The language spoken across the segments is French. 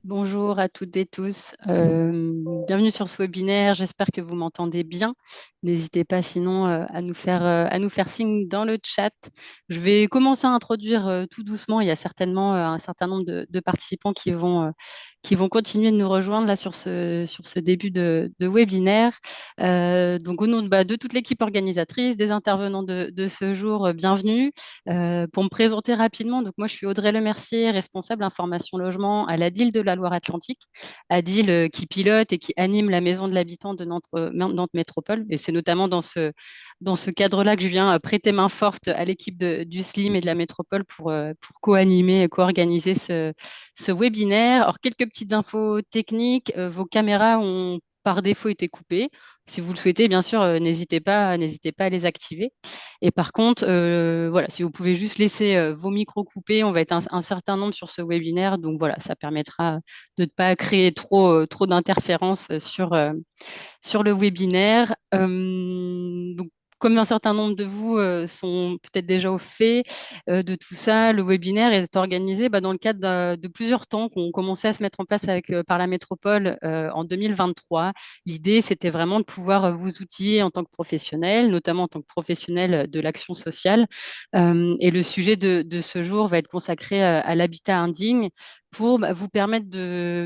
Bonjour à toutes et tous. Bienvenue sur ce webinaire. J'espère que vous m'entendez bien. N'hésitez pas sinon à nous faire signe dans le chat. Je vais commencer à introduire tout doucement. Il y a certainement un certain nombre de participants qui vont continuer de nous rejoindre là sur ce début de webinaire. Donc au nom de toute l'équipe organisatrice, des intervenants de ce jour, bienvenue. Pour me présenter rapidement, donc moi je suis Audrey Lemercier, responsable information logement à la DIL de la Loire-Atlantique, ADIL qui pilote et qui anime la maison de l'habitant de Nantes Métropole. Et c'est notamment dans ce cadre-là que je viens prêter main forte à l'équipe du SLIM et de la métropole pour co-animer et co-organiser ce webinaire. Alors, quelques petites infos techniques. Vos caméras ont par défaut été coupées. Si vous le souhaitez, bien sûr, n'hésitez pas à les activer. Et par contre, voilà, si vous pouvez juste laisser vos micros coupés, on va être un certain nombre sur ce webinaire. Donc voilà, ça permettra de ne pas créer trop d'interférences sur le webinaire. Donc, comme un certain nombre de vous sont peut-être déjà au fait de tout ça, le webinaire est organisé dans le cadre de plusieurs temps qui ont commencé à se mettre en place par la métropole en 2023. L'idée, c'était vraiment de pouvoir vous outiller en tant que professionnel, notamment en tant que professionnel de l'action sociale. Et le sujet de ce jour va être consacré à l'habitat indigne pour vous permettre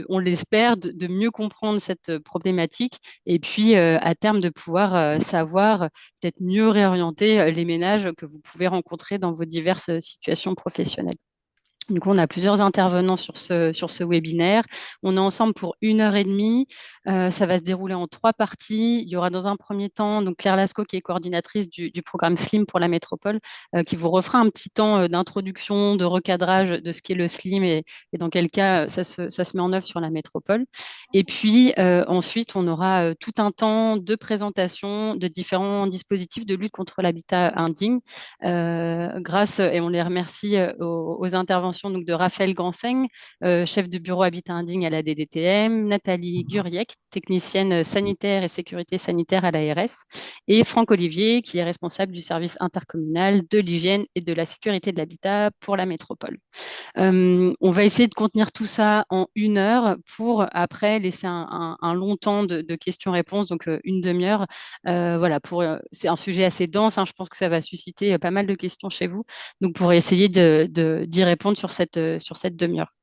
on l'espère, de mieux comprendre cette problématique et puis à terme de pouvoir savoir peut-être mieux réorienter les ménages que vous pouvez rencontrer dans vos diverses situations professionnelles. Du coup, on a plusieurs intervenants sur ce webinaire. On est ensemble pour 1 heure et demie. Ça va se dérouler en 3 parties. Il y aura dans un premier temps donc Claire Lascaux, qui est coordinatrice du programme SLIM pour la métropole, qui vous refera un petit temps d'introduction, de recadrage de ce qu'est le SLIM et dans quel cas ça se met en œuvre sur la métropole. Et puis ensuite, on aura tout un temps de présentation de différents dispositifs de lutte contre l'habitat indigne et on les remercie aux interventions donc, de Raphaël Ganseigne, chef de bureau Habitat Indigne à la DDTM, Nathalie Guriec, technicienne sanitaire et sécurité sanitaire à l'ARS, et Franck Olivier, qui est responsable du service intercommunal de l'hygiène et de la sécurité de l'habitat pour la métropole. On va essayer de contenir tout ça en 1 heure pour après laisser un long temps de questions-réponses, donc 1 demi-heure. Voilà, c'est un sujet assez dense, hein, je pense que ça va susciter pas mal de questions chez vous, donc pour essayer d'y répondre sur cette demi-heure.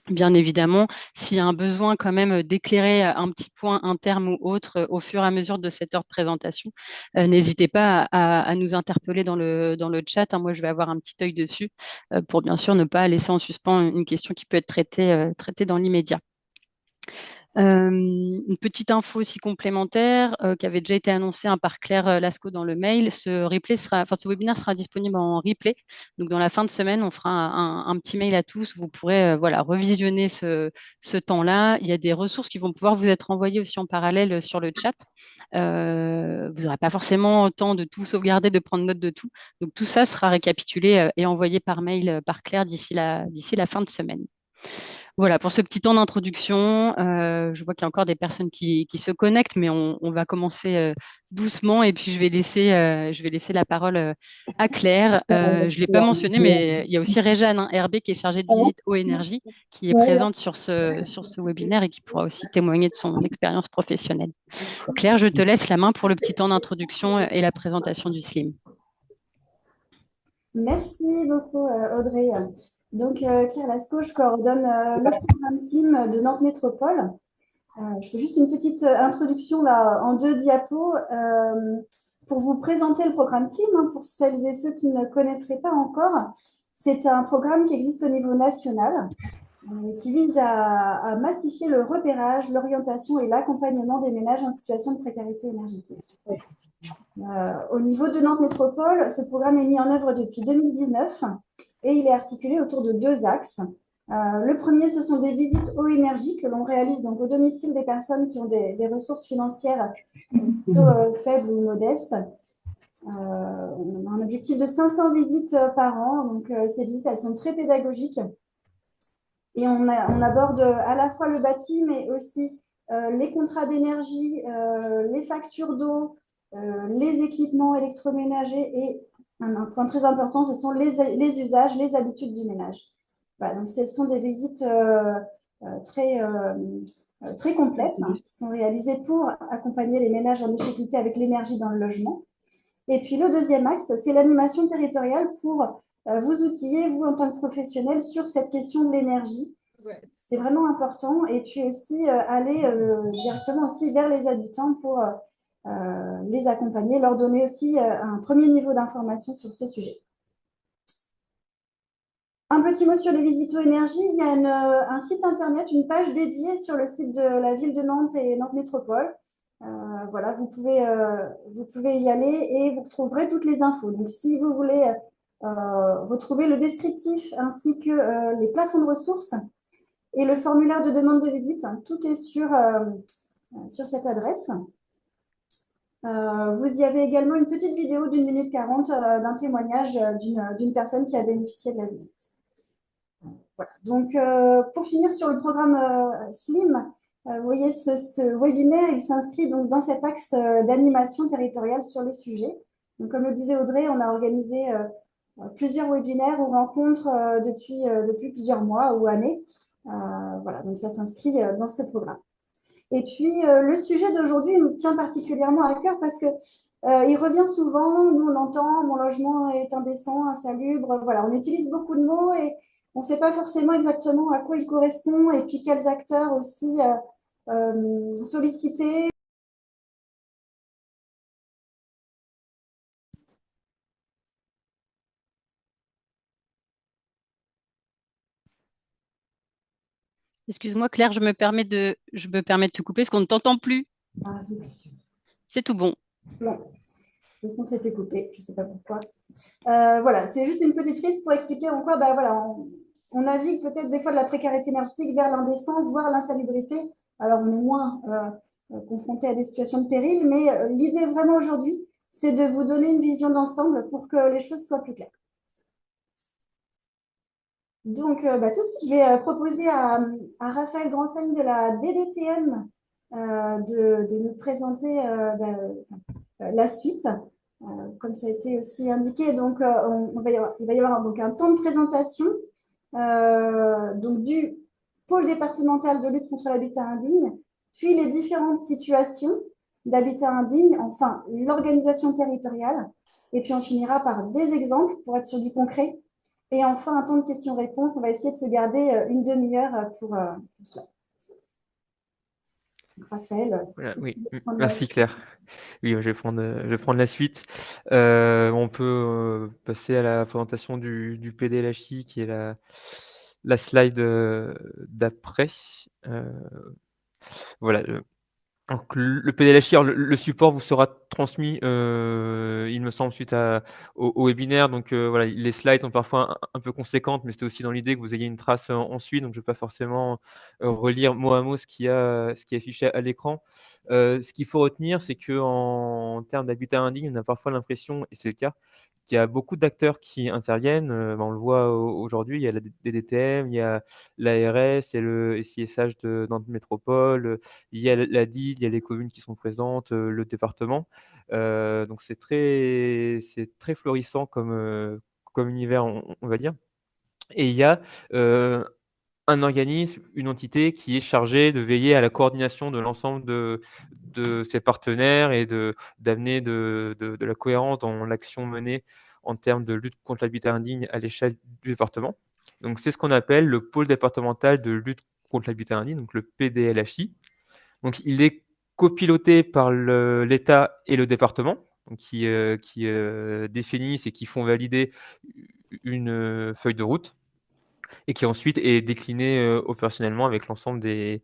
Bien évidemment, s'il y a un besoin quand même d'éclairer un petit point, un terme ou autre au fur et à mesure de cette heure de présentation, n'hésitez pas à nous interpeller dans le chat, hein. Moi, je vais avoir un petit œil dessus pour bien sûr ne pas laisser en suspens une question qui peut être traitée dans l'immédiat. Une petite info aussi complémentaire qui avait déjà été annoncée par Claire Lascaux dans le mail. Ce webinaire sera disponible en replay. Donc, dans la fin de semaine, on fera un petit mail à tous. Vous pourrez voilà, revisionner ce temps-là. Il y a des ressources qui vont pouvoir vous être envoyées aussi en parallèle sur le chat. Vous n'aurez pas forcément le temps de tout sauvegarder, de prendre note de tout. Donc, tout ça sera récapitulé et envoyé par mail par Claire d'ici la fin de semaine. Voilà, pour ce petit temps d'introduction, je vois qu'il y a encore des personnes qui se connectent, mais on va commencer doucement et puis je vais laisser la parole à Claire. Je ne l'ai pas mentionné, mais il y a aussi Réjeanne, hein, RB, qui est chargée de visite eau énergie, qui est présente sur ce webinaire et qui pourra aussi témoigner de son expérience professionnelle. Claire, je te laisse la main pour le petit temps d'introduction et la présentation du SLIM. Merci beaucoup, Audrey. Donc, Claire Lascaux, je coordonne le programme SLIM de Nantes Métropole. Je fais juste une petite introduction là, en 2 diapos pour vous présenter le programme SLIM, hein, pour celles et ceux qui ne connaîtraient pas encore. C'est un programme qui existe au niveau national qui vise à massifier le repérage, l'orientation et l'accompagnement des ménages en situation de précarité énergétique. Au niveau de Nantes Métropole, ce programme est mis en œuvre depuis 2019 et il est articulé autour de 2 axes. Le premier, ce sont des visites eau énergie que l'on réalise donc au domicile des personnes qui ont des ressources financières plutôt faibles ou modestes. On a un objectif de 500 visites par an, donc ces visites, elles sont très pédagogiques. Et on aborde à la fois le bâti, mais aussi les contrats d'énergie, les factures d'eau, les équipements électroménagers et un point très important, ce sont les usages, les habitudes du ménage. Voilà, donc ce sont des visites très complètes, hein, Robuste. qui sont réalisées pour accompagner les ménages en difficulté avec l'énergie dans le logement. Et puis le deuxième axe, c'est l'animation territoriale pour vous outiller, vous en tant que professionnel, sur cette question de l'énergie. Ouais. C'est vraiment important. Et puis aussi aller directement aussi vers les habitants pour les accompagner, leur donner aussi un premier niveau d'information sur ce sujet. Un petit mot sur les Visito Énergie. Il y a un site internet, une page dédiée sur le site de la ville de Nantes et Nantes Métropole. Voilà, vous pouvez y aller et vous retrouverez toutes les infos. Donc, si vous voulez retrouver le descriptif ainsi que les plafonds de ressources et le formulaire de demande de visite, tout est sur cette adresse. Vous y avez également une petite vidéo d'une minute 40 d'un témoignage d'une personne qui a bénéficié de la visite. Voilà. Donc, pour finir sur le programme SLIM, vous voyez ce webinaire, il s'inscrit donc dans cet axe d'animation territoriale sur le sujet. Donc, comme le disait Audrey, on a organisé plusieurs webinaires ou rencontres depuis plusieurs mois ou années. Voilà, donc ça s'inscrit dans ce programme. Et puis, le sujet d'aujourd'hui nous tient particulièrement à cœur parce que il revient souvent. Nous, on entend mon logement est indécent, insalubre. Voilà, on utilise beaucoup de mots et on ne sait pas forcément exactement à quoi il correspond et puis quels acteurs aussi sollicités. Excuse-moi, Claire, je me permets de te couper parce qu'on ne t'entend plus. Ah, C'est tout bon. bon, le son s'était coupé, je ne sais pas pourquoi. Voilà, c'est juste une petite frise pour expliquer en quoi voilà, on navigue peut-être des fois de la précarité énergétique vers l'indécence, voire l'insalubrité. Alors, on est moins confronté à des situations de péril, mais l'idée vraiment aujourd'hui, c'est de vous donner une vision d'ensemble pour que les choses soient plus claires. Donc, tout de suite, je vais proposer à Raphaël Gransaigne de la DDTM de nous présenter la suite. Comme ça a été aussi indiqué, donc il va y avoir donc un temps de présentation donc du pôle départemental de lutte contre l'habitat indigne, puis les différentes situations d'habitat indigne, enfin l'organisation territoriale, et puis on finira par des exemples pour être sur du concret. Et enfin, un temps de questions-réponses. On va essayer de se garder une demi-heure pour cela. Raphaël, Voilà, si tu oui, veux prendre la merci suite. Claire. Oui, je vais prendre la suite. On peut passer à la présentation du PDLHI, qui est la slide d'après. Voilà, donc le PDLHI, alors le support vous sera transmis, il me semble, suite au webinaire. Donc voilà, les slides sont parfois un peu conséquentes, mais c'est aussi dans l'idée que vous ayez une trace ensuite. Donc je ne vais pas forcément relire mot à mot ce qui est affiché à l'écran. Ce qu'il faut retenir, c'est qu'en termes d'habitat indigne, on a parfois l'impression, et c'est le cas, qu'il y a beaucoup d'acteurs qui interviennent. On le voit aujourd'hui, il y a la DDTM, il y a l'ARS, il y a le SISH de Nantes Métropole, il y a la DIL, il y a les communes qui sont présentes, le département. Donc c'est très florissant comme univers, on va dire. Et il y a un organisme, une entité qui est chargée de veiller à la coordination de l'ensemble de ses partenaires et d'amener de la cohérence dans l'action menée en termes de lutte contre l'habitat indigne à l'échelle du département. Donc c'est ce qu'on appelle le pôle départemental de lutte contre l'habitat indigne, donc le PDLHI. Donc il est copiloté par l'État et le département, donc qui définissent et qui font valider une feuille de route et qui ensuite est décliné opérationnellement avec l'ensemble des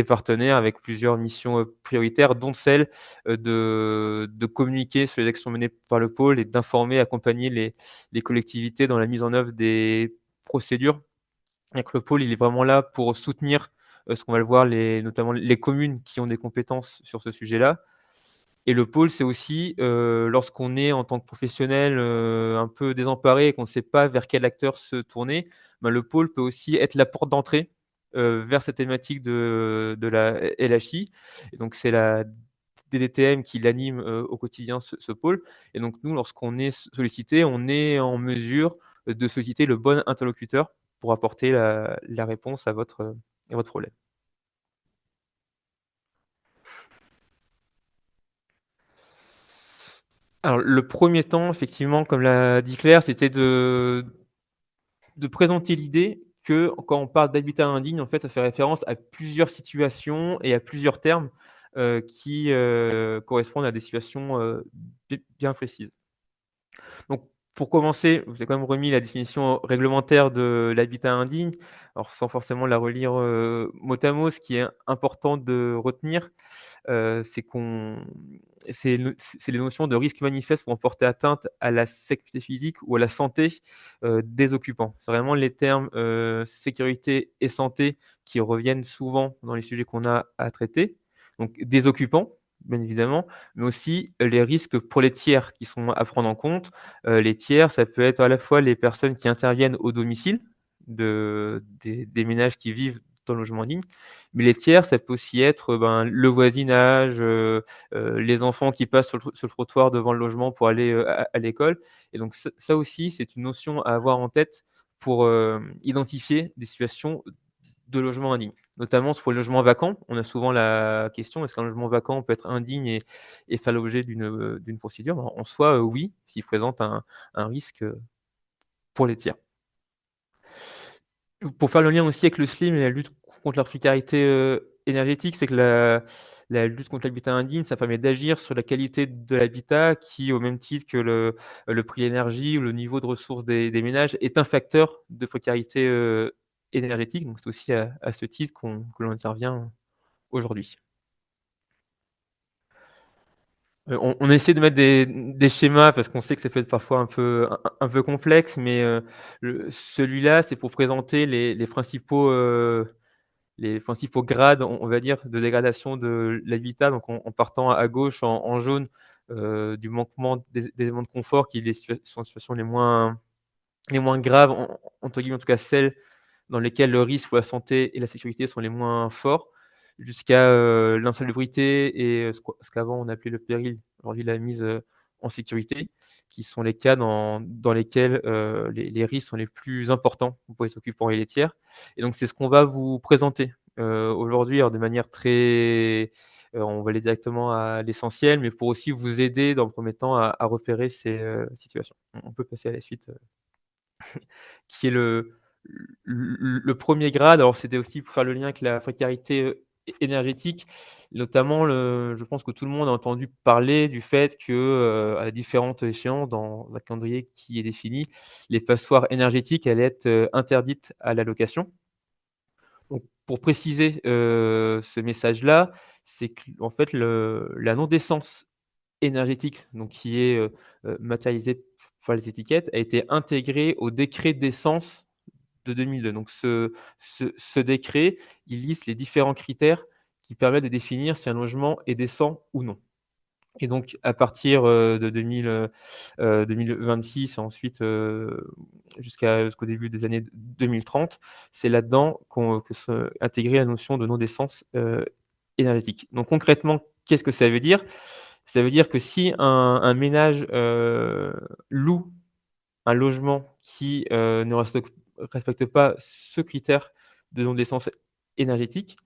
partenaires, avec plusieurs missions prioritaires, dont celle de communiquer sur les actions menées par le pôle et d'informer, accompagner les collectivités dans la mise en œuvre des procédures. Donc, le pôle, il est vraiment là pour soutenir ce qu'on va le voir, notamment les communes qui ont des compétences sur ce sujet-là. Et le pôle, c'est aussi lorsqu'on est en tant que professionnel un peu désemparé et qu'on ne sait pas vers quel acteur se tourner, ben, le pôle peut aussi être la porte d'entrée vers cette thématique de la LHI. Et donc, c'est la DDTM qui l'anime au quotidien, ce pôle. Et donc, nous, lorsqu'on est sollicité, on est en mesure de solliciter le bon interlocuteur pour apporter la réponse à votre problème. Alors, le premier temps, effectivement, comme l'a dit Claire, c'était de présenter l'idée que quand on parle d'habitat indigne, en fait, ça fait référence à plusieurs situations et à plusieurs termes qui correspondent à des situations bien précises. Donc, pour commencer, vous avez quand même remis la définition réglementaire de l'habitat indigne, alors sans forcément la relire mot à mot. Ce qui est important de retenir, c'est les notions de risque manifeste vont porter atteinte à la sécurité physique ou à la santé des occupants. C'est vraiment les termes sécurité et santé qui reviennent souvent dans les sujets qu'on a à traiter. Donc des occupants, bien évidemment, mais aussi les risques pour les tiers qui sont à prendre en compte. Les tiers, ça peut être à la fois les personnes qui interviennent au domicile des ménages qui vivent dans le logement indigne, mais les tiers, ça peut aussi être le voisinage, les enfants qui passent sur le trottoir devant le logement pour aller à l'école. Et donc ça aussi, c'est une notion à avoir en tête pour identifier des situations de logement indigne. Notamment pour les logements vacants, on a souvent la question, est-ce qu'un logement vacant peut être indigne et faire l'objet d'une procédure? En soi, oui, s'il présente un risque pour les tiers. Pour faire le lien aussi avec le SLIM et la lutte contre la précarité énergétique, c'est que la lutte contre l'habitat indigne, ça permet d'agir sur la qualité de l'habitat qui, au même titre que le prix de l'énergie ou le niveau de ressources des ménages, est un facteur de précarité énergétique. Donc c'est aussi à ce titre que l'on intervient aujourd'hui. On essaie de mettre des schémas parce qu'on sait que ça peut être parfois un peu complexe, mais celui-là, c'est pour présenter les principaux grades, on va dire, de dégradation de l'habitat. Donc en partant à gauche en jaune du manquement des éléments de confort qui sont les situations les moins graves, entre guillemets, en tout cas celles dans lesquelles le risque pour la santé et la sécurité sont les moins forts, jusqu'à l'insalubrité et ce qu'avant on appelait le péril, aujourd'hui la mise en sécurité, qui sont les cas dans lesquels les risques sont les plus importants pour les occupants et les tiers. Et donc c'est ce qu'on va vous présenter aujourd'hui, de manière très on va aller directement à l'essentiel, mais pour aussi vous aider dans le premier temps à repérer ces situations. On peut passer à la suite qui est le premier grade. Alors, c'était aussi pour faire le lien avec la précarité énergétique, notamment, je pense que tout le monde a entendu parler du fait que, à différentes échéances, dans un calendrier qui est défini, les passoires énergétiques allaient être interdites à la location. Donc, pour préciser ce message-là, c'est qu'en fait, la non-décence énergétique, donc qui est matérialisée par les étiquettes, a été intégrée au décret d'essence de 2002. Donc ce décret, il liste les différents critères qui permettent de définir si un logement est décent ou non. Et donc à partir de 2026, ensuite jusqu'au début des années 2030, c'est là-dedans que se intégrer la notion de non-décence énergétique. Donc concrètement, qu'est-ce que ça veut dire? Ça veut dire que si un ménage loue un logement qui ne respecte pas ce critère de non-décence énergétique,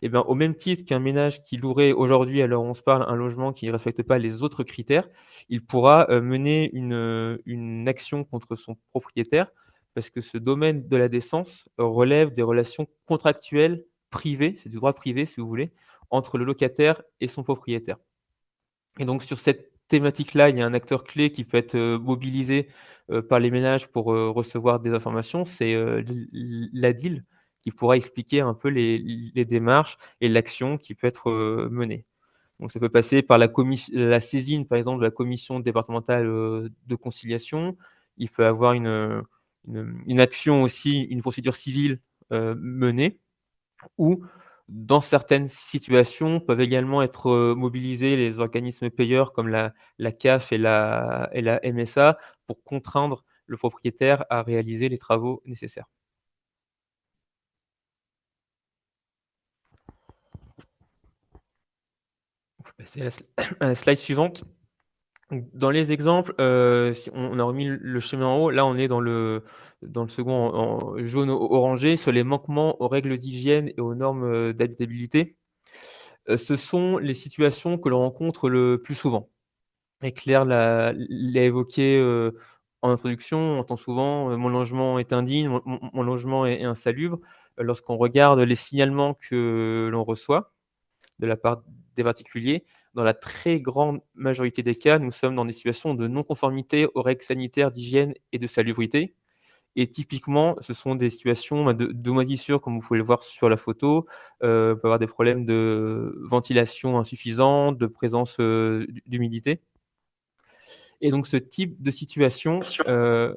et bien, au même titre qu'un ménage qui louerait aujourd'hui, à l'heure où on se parle, un logement qui ne respecte pas les autres critères, il pourra mener une action contre son propriétaire parce que ce domaine de la décence relève des relations contractuelles privées, c'est du droit privé si vous voulez, entre le locataire et son propriétaire. Et donc sur cette thématique-là, il y a un acteur clé qui peut être mobilisé par les ménages pour recevoir des informations, c'est l'ADIL, qui pourra expliquer un peu les démarches et l'action qui peut être menée. Donc ça peut passer par la saisine, par exemple, de la commission départementale de conciliation. Il peut avoir une action aussi, une procédure civile menée, ou dans certaines situations peuvent également être mobilisés les organismes payeurs comme la CAF et la MSA pour contraindre le propriétaire à réaliser les travaux nécessaires. On peut passer à la slide suivante. Dans les exemples, si on a remis le schéma en haut, là on est dans le dans le second en jaune orangé, sur les manquements aux règles d'hygiène et aux normes d'habitabilité. Ce sont les situations que l'on rencontre le plus souvent. Et Claire l'a évoqué en introduction, on entend souvent mon logement est indigne, mon logement est insalubre. Lorsqu'on regarde les signalements que l'on reçoit de la part des particuliers, dans la très grande majorité des cas, nous sommes dans des situations de non-conformité aux règles sanitaires d'hygiène et de salubrité. Et typiquement, ce sont des situations de moisissure, comme vous pouvez le voir sur la photo. On peut avoir des problèmes de ventilation insuffisante, de présence d'humidité. Et donc, ce type de situation, hein,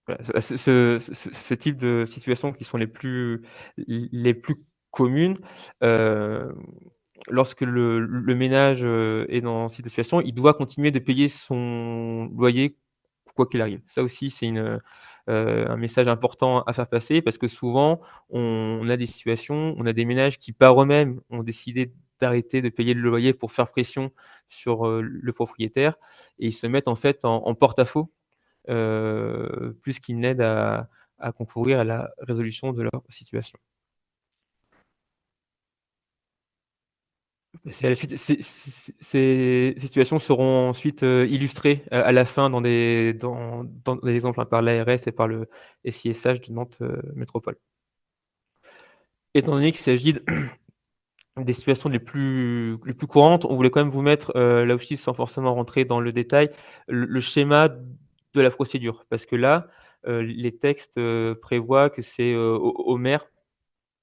voilà, ce type de situations qui sont les plus communes, euh, lorsque le ménage est dans cette situation, il doit continuer de payer son loyer quoi qu'il arrive. Ça aussi, c'est un message important à faire passer parce que souvent, on a des situations, on a des ménages qui par eux-mêmes ont décidé d'arrêter de payer le loyer pour faire pression sur le propriétaire et ils se mettent en fait en porte-à-faux plus qu'ils n'aident à concourir à la résolution de leur situation. Ces situations seront ensuite illustrées à la fin dans des exemples par l'ARS et par le SISH de Nantes Métropole. Étant donné qu'il s'agit des situations les plus courantes, on voulait quand même vous mettre, là aussi sans forcément rentrer dans le détail, le schéma de la procédure. Parce que là, les textes prévoient que c'est au maire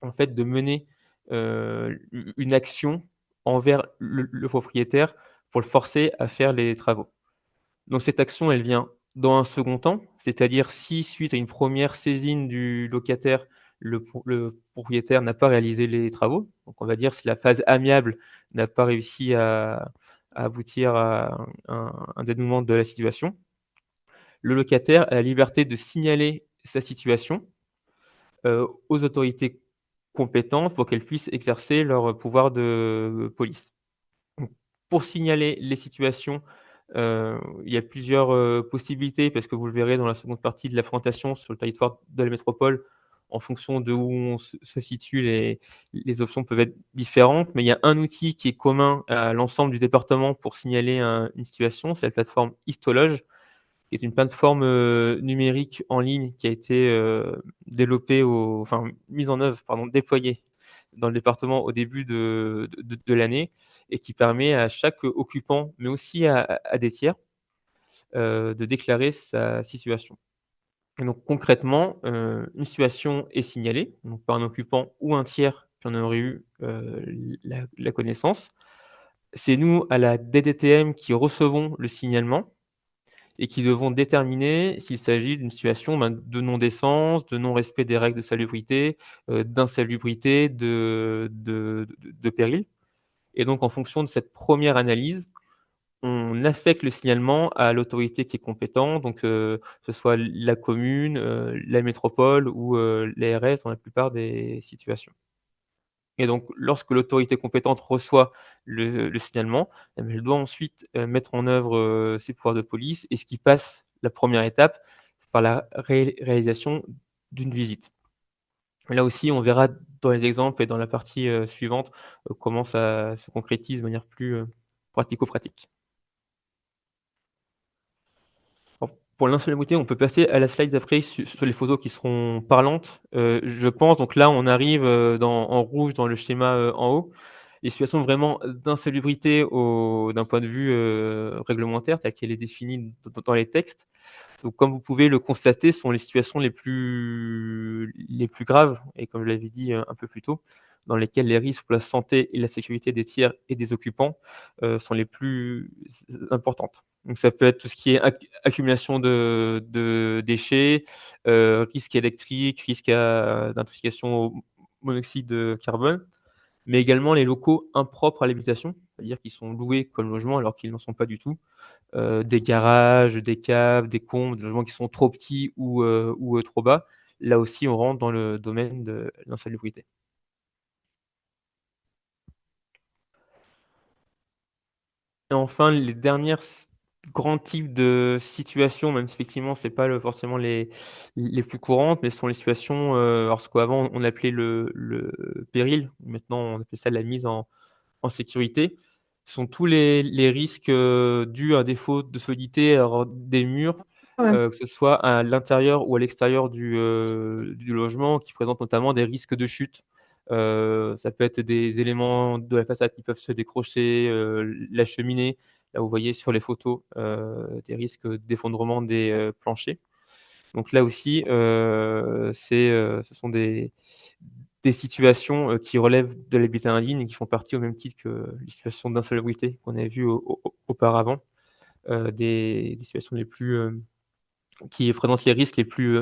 en fait, de mener une action envers le propriétaire pour le forcer à faire les travaux. Donc cette action, elle vient dans un second temps, c'est-à-dire si suite à une première saisine du locataire, le propriétaire n'a pas réalisé les travaux, donc on va dire si la phase amiable n'a pas réussi à aboutir à un dénouement de la situation, le locataire a la liberté de signaler sa situation aux autorités compétentes pour qu'elles puissent exercer leur pouvoir de police. Donc, pour signaler les situations, il y a plusieurs possibilités, parce que vous le verrez dans la seconde partie de la présentation sur le territoire de la métropole, en fonction de où on se situe, les options peuvent être différentes, mais il y a un outil qui est commun à l'ensemble du département pour signaler une situation, c'est la plateforme Histologe, qui est une plateforme numérique en ligne qui a été développée, enfin mise en œuvre, pardon, déployée dans le département au début de l'année et qui permet à chaque occupant, mais aussi à des tiers, de déclarer sa situation. Et donc concrètement, une situation est signalée donc, par un occupant ou un tiers qui en aurait eu la connaissance. C'est nous, à la DDTM, qui recevons le signalement et qui devront déterminer s'il s'agit d'une situation de non-décence, de non-respect des règles de salubrité, d'insalubrité, de péril. Et donc, en fonction de cette première analyse, on affecte le signalement à l'autorité qui est compétente, donc que ce soit la commune, la métropole ou l'ARS dans la plupart des situations. Et donc, lorsque l'autorité compétente reçoit le signalement, elle doit ensuite mettre en œuvre ses pouvoirs de police. Et ce qui passe la première étape, c'est par la réalisation d'une visite. Là aussi, on verra dans les exemples et dans la partie suivante comment ça se concrétise de manière plus pratico-pratique. Pour l'insalubrité, on peut passer à la slide d'après sur les photos qui seront parlantes. Je pense, donc là, on arrive en rouge dans le schéma en haut. Les situations vraiment d'insalubrité d'un point de vue réglementaire, telle qu'elle est définie dans les textes. Donc, comme vous pouvez le constater, ce sont les situations les plus graves, et comme je l'avais dit un peu plus tôt, dans lesquelles les risques pour la santé et la sécurité des tiers et des occupants sont les plus importantes. Donc, ça peut être tout ce qui est accumulation de déchets, risque électrique, risque d'intoxication au monoxyde de carbone, mais également les locaux impropres à l'habitation, c'est-à-dire qui sont loués comme logement alors qu'ils n'en sont pas du tout. Des garages, des caves, des combles, des logements qui sont trop petits ou trop bas. Là aussi, on rentre dans le domaine de l'insalubrité. Et enfin, les dernières grands types de situations, même si effectivement c'est pas forcément les plus courantes, mais ce sont les situations, alors ce qu'avant on appelait le péril, maintenant on appelle ça la mise en sécurité. Ce sont tous les risques dus à un défaut de solidité alors, des murs, Ouais. que ce soit à l'intérieur ou à l'extérieur du logement, qui présentent notamment des risques de chute. Ça peut être des éléments de la façade qui peuvent se décrocher, la cheminée, là vous voyez sur les photos des risques d'effondrement des planchers. Donc là aussi, ce sont des situations qui relèvent de l'habitat indigne et qui font partie au même titre que les situations d'insalubrité qu'on avait vues auparavant, des situations les plus qui présentent les risques les plus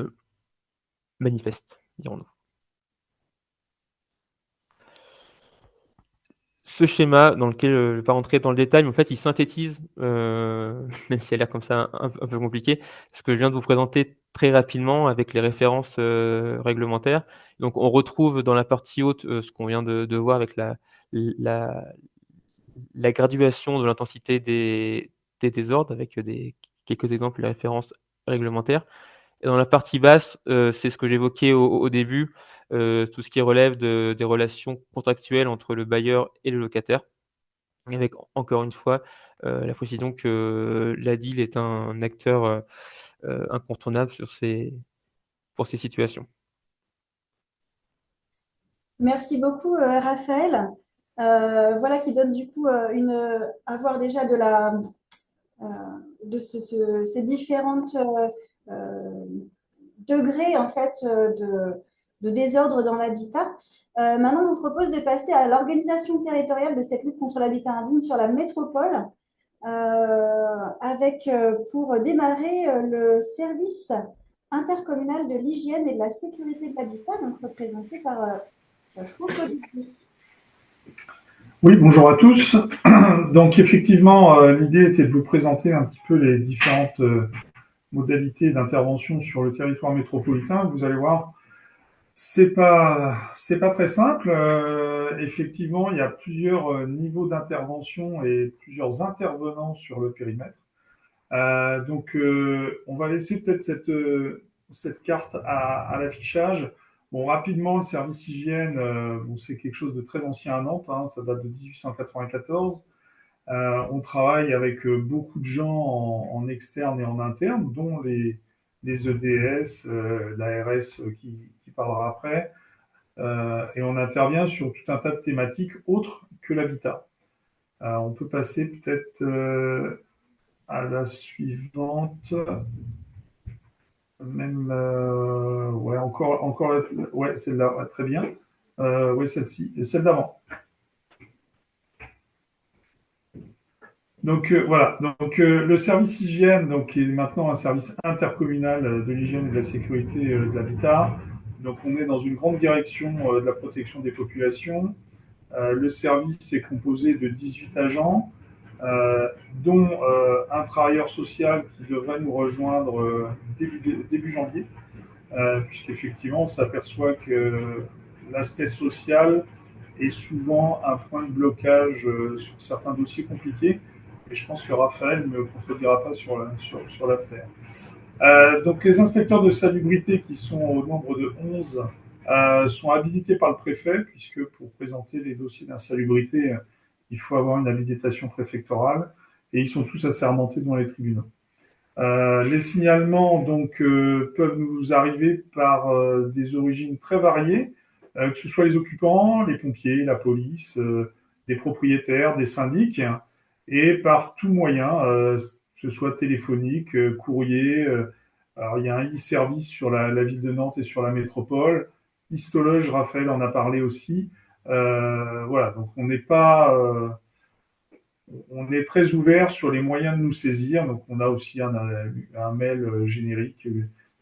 manifestes, dirons-nous. Ce schéma dans lequel je ne vais pas rentrer dans le détail, mais en fait, il synthétise, même s'il a l'air comme ça un peu compliqué, ce que je viens de vous présenter très rapidement avec les références réglementaires. Donc, on retrouve dans la partie haute ce qu'on vient de voir avec la, la graduation de l'intensité des désordres, avec quelques exemples de références réglementaires. Et dans la partie basse, c'est ce que j'évoquais au début, tout ce qui relève des relations contractuelles entre le bailleur et le locataire, avec encore une fois la précision que l'ADIL est un acteur incontournable pour ces situations. Merci beaucoup, Raphaël. Voilà qui donne du coup avoir déjà euh, ces différentes degrés en fait de désordre dans l'habitat. Maintenant, on vous propose de passer à l'organisation territoriale de cette lutte contre l'habitat indigne sur la métropole, avec pour démarrer le service intercommunal de l'hygiène et de la sécurité de l'habitat, donc représenté par Franck-Olivier. Oui, bonjour à tous. Donc effectivement, l'idée était de vous présenter un petit peu les différentes modalités d'intervention sur le territoire métropolitain. Vous allez voir, c'est pas très simple. Effectivement, il y a plusieurs niveaux d'intervention et plusieurs intervenants sur le périmètre. Donc, on va laisser peut-être cette carte à l'affichage. Bon, rapidement, le service hygiène, bon, c'est quelque chose de très ancien à Nantes, hein, ça date de 1894. On travaille avec beaucoup de gens en externe et en interne, dont les EDS, l'ARS qui parlera après. Et on intervient sur tout un tas de thématiques autres que l'habitat. On peut passer peut-être à la suivante. Même, ouais, encore ouais, celle-là, ouais, très bien. Ouais, celle-ci, et celle d'avant. Donc voilà, donc le service hygiène, donc qui est maintenant un service intercommunal de l'hygiène et de la sécurité de l'habitat. Donc on est dans une grande direction de la protection des populations. Le service est composé de 18 agents, dont un travailleur social qui devrait nous rejoindre début janvier, puisqu'effectivement, on s'aperçoit que l'aspect social est souvent un point de blocage sur certains dossiers compliqués. Et je pense que Raphaël ne me contredira pas sur l'affaire. Donc, les inspecteurs de salubrité, qui sont au nombre de 11, sont habilités par le préfet, puisque pour présenter les dossiers d'insalubrité, il faut avoir une habilitation préfectorale, et ils sont tous assermentés devant les tribunaux. Les signalements donc peuvent nous arriver par des origines très variées, que ce soit les occupants, les pompiers, la police, des propriétaires, des syndics, et par tout moyen, que ce soit téléphonique, courrier. Alors il y a un e-service sur la ville de Nantes et sur la métropole. Histologe, Raphaël en a parlé aussi. Voilà, donc on est très ouvert sur les moyens de nous saisir. Donc, on a aussi un mail générique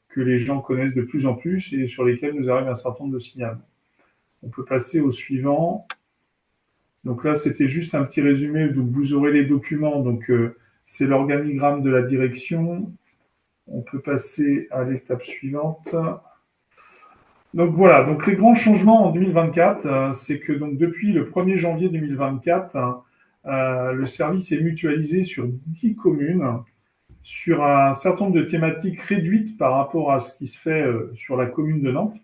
que les gens connaissent de plus en plus et sur lesquels nous arrive un certain nombre de signalements. On peut passer au suivant. Donc là, c'était juste un petit résumé. Donc, vous aurez les documents. Donc, c'est l'organigramme de la direction. On peut passer à l'étape suivante. Donc voilà, donc les grands changements en 2024, c'est que donc depuis le 1er janvier 2024, le service est mutualisé sur 10 communes, sur un certain nombre de thématiques réduites par rapport à ce qui se fait sur la commune de Nantes.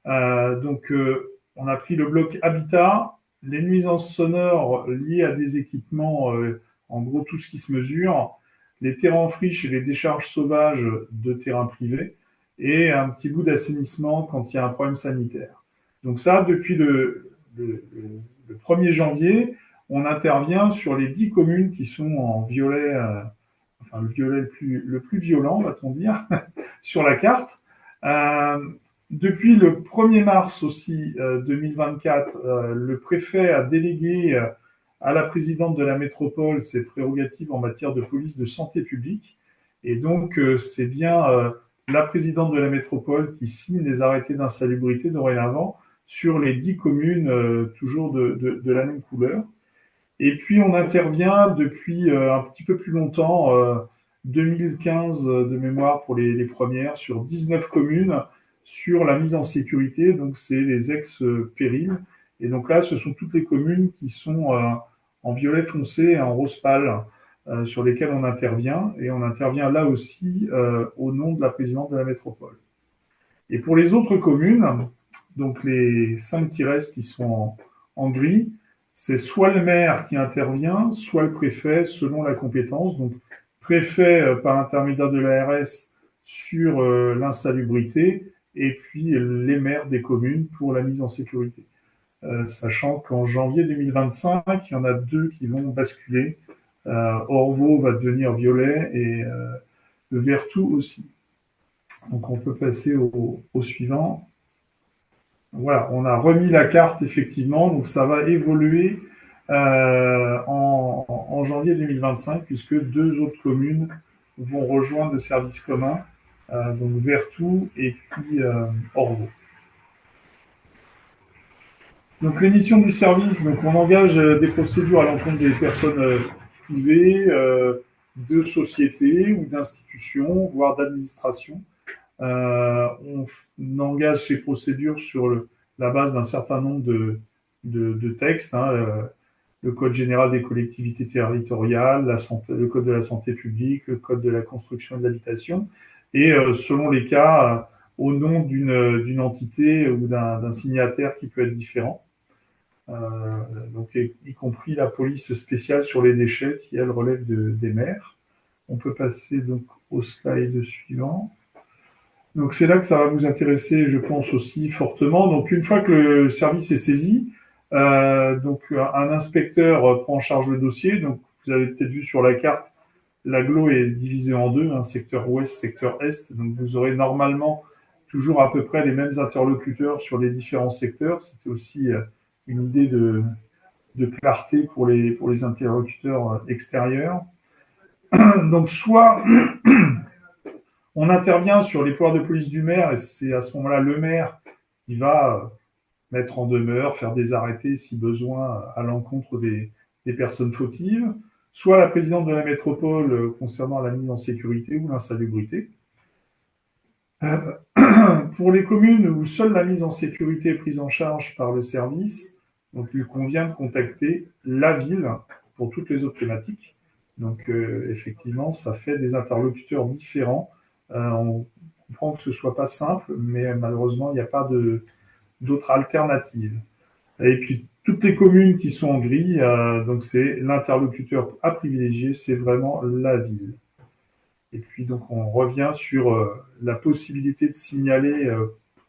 On a pris le bloc habitat, les nuisances sonores liées à des équipements, en gros tout ce qui se mesure, les terrains en friche et les décharges sauvages de terrains privés, et un petit bout d'assainissement quand il y a un problème sanitaire. Donc ça, depuis le 1er janvier, on intervient sur les 10 communes qui sont en violet, enfin le violet le plus violent, va-t-on dire, sur la carte. Depuis le 1er mars aussi 2024, le préfet a délégué à la présidente de la métropole ses prérogatives en matière de police de santé publique. Et donc, c'est bien la présidente de la métropole qui signe les arrêtés d'insalubrité dorénavant sur les 10 communes, toujours de la même couleur. Et puis, on intervient depuis un petit peu plus longtemps, 2015 de mémoire pour les premières, sur 19 communes, sur la mise en sécurité. Donc, c'est les ex-périls. Et donc là, ce sont toutes les communes qui sont en violet foncé et en rose pâle, sur lesquelles on intervient. Et on intervient là aussi au nom de la présidente de la métropole. Et pour les autres communes, donc les 5 qui restent, qui sont en gris, c'est soit le maire qui intervient, soit le préfet, selon la compétence. Donc, préfet par l'intermédiaire de l'ARS sur l'insalubrité, et puis les maires des communes pour la mise en sécurité. Sachant qu'en janvier 2025, il y en a 2 qui vont basculer. Orvault va devenir violet et le Vertou aussi. Donc, on peut passer au suivant. Voilà, on a remis la carte effectivement, donc ça va évoluer en janvier 2025, puisque 2 autres communes vont rejoindre le service commun, donc Vertou et puis Orvault. Donc les missions du service, donc on engage des procédures à l'encontre des personnes privées, de sociétés ou d'institutions, voire d'administrations. On engage ces procédures sur la base d'un certain nombre de textes, le Code général des collectivités territoriales, le Code de la santé publique, le Code de la construction et de l'habitation, et selon les cas, au nom d'une entité ou d'un signataire qui peut être différent. Donc, y compris la police spéciale sur les déchets qui, elle, relève des maires. On peut passer donc au slide suivant. Donc, c'est là que ça va vous intéresser, je pense, aussi fortement. Donc, une fois que le service est saisi, donc un inspecteur prend en charge le dossier. Donc, vous avez peut-être vu sur la carte, l'agglo est divisé en 2, secteur ouest, secteur est. Donc, vous aurez normalement toujours à peu près les mêmes interlocuteurs sur les différents secteurs. C'était aussi une idée de clarté pour les interlocuteurs extérieurs. Donc, soit on intervient sur les pouvoirs de police du maire, et c'est à ce moment-là le maire qui va mettre en demeure, faire des arrêtés si besoin à l'encontre des personnes fautives, soit la présidente de la métropole concernant la mise en sécurité ou l'insalubrité. Pour les communes où seule la mise en sécurité est prise en charge par le service, donc il convient de contacter la ville pour toutes les autres thématiques. Donc effectivement, ça fait des interlocuteurs différents. On comprend que ce ne soit pas simple, mais malheureusement, il n'y a pas d'autres alternatives. Et puis, toutes les communes qui sont en gris, donc c'est l'interlocuteur à privilégier, c'est vraiment la ville. Et puis, donc, on revient sur la possibilité de signaler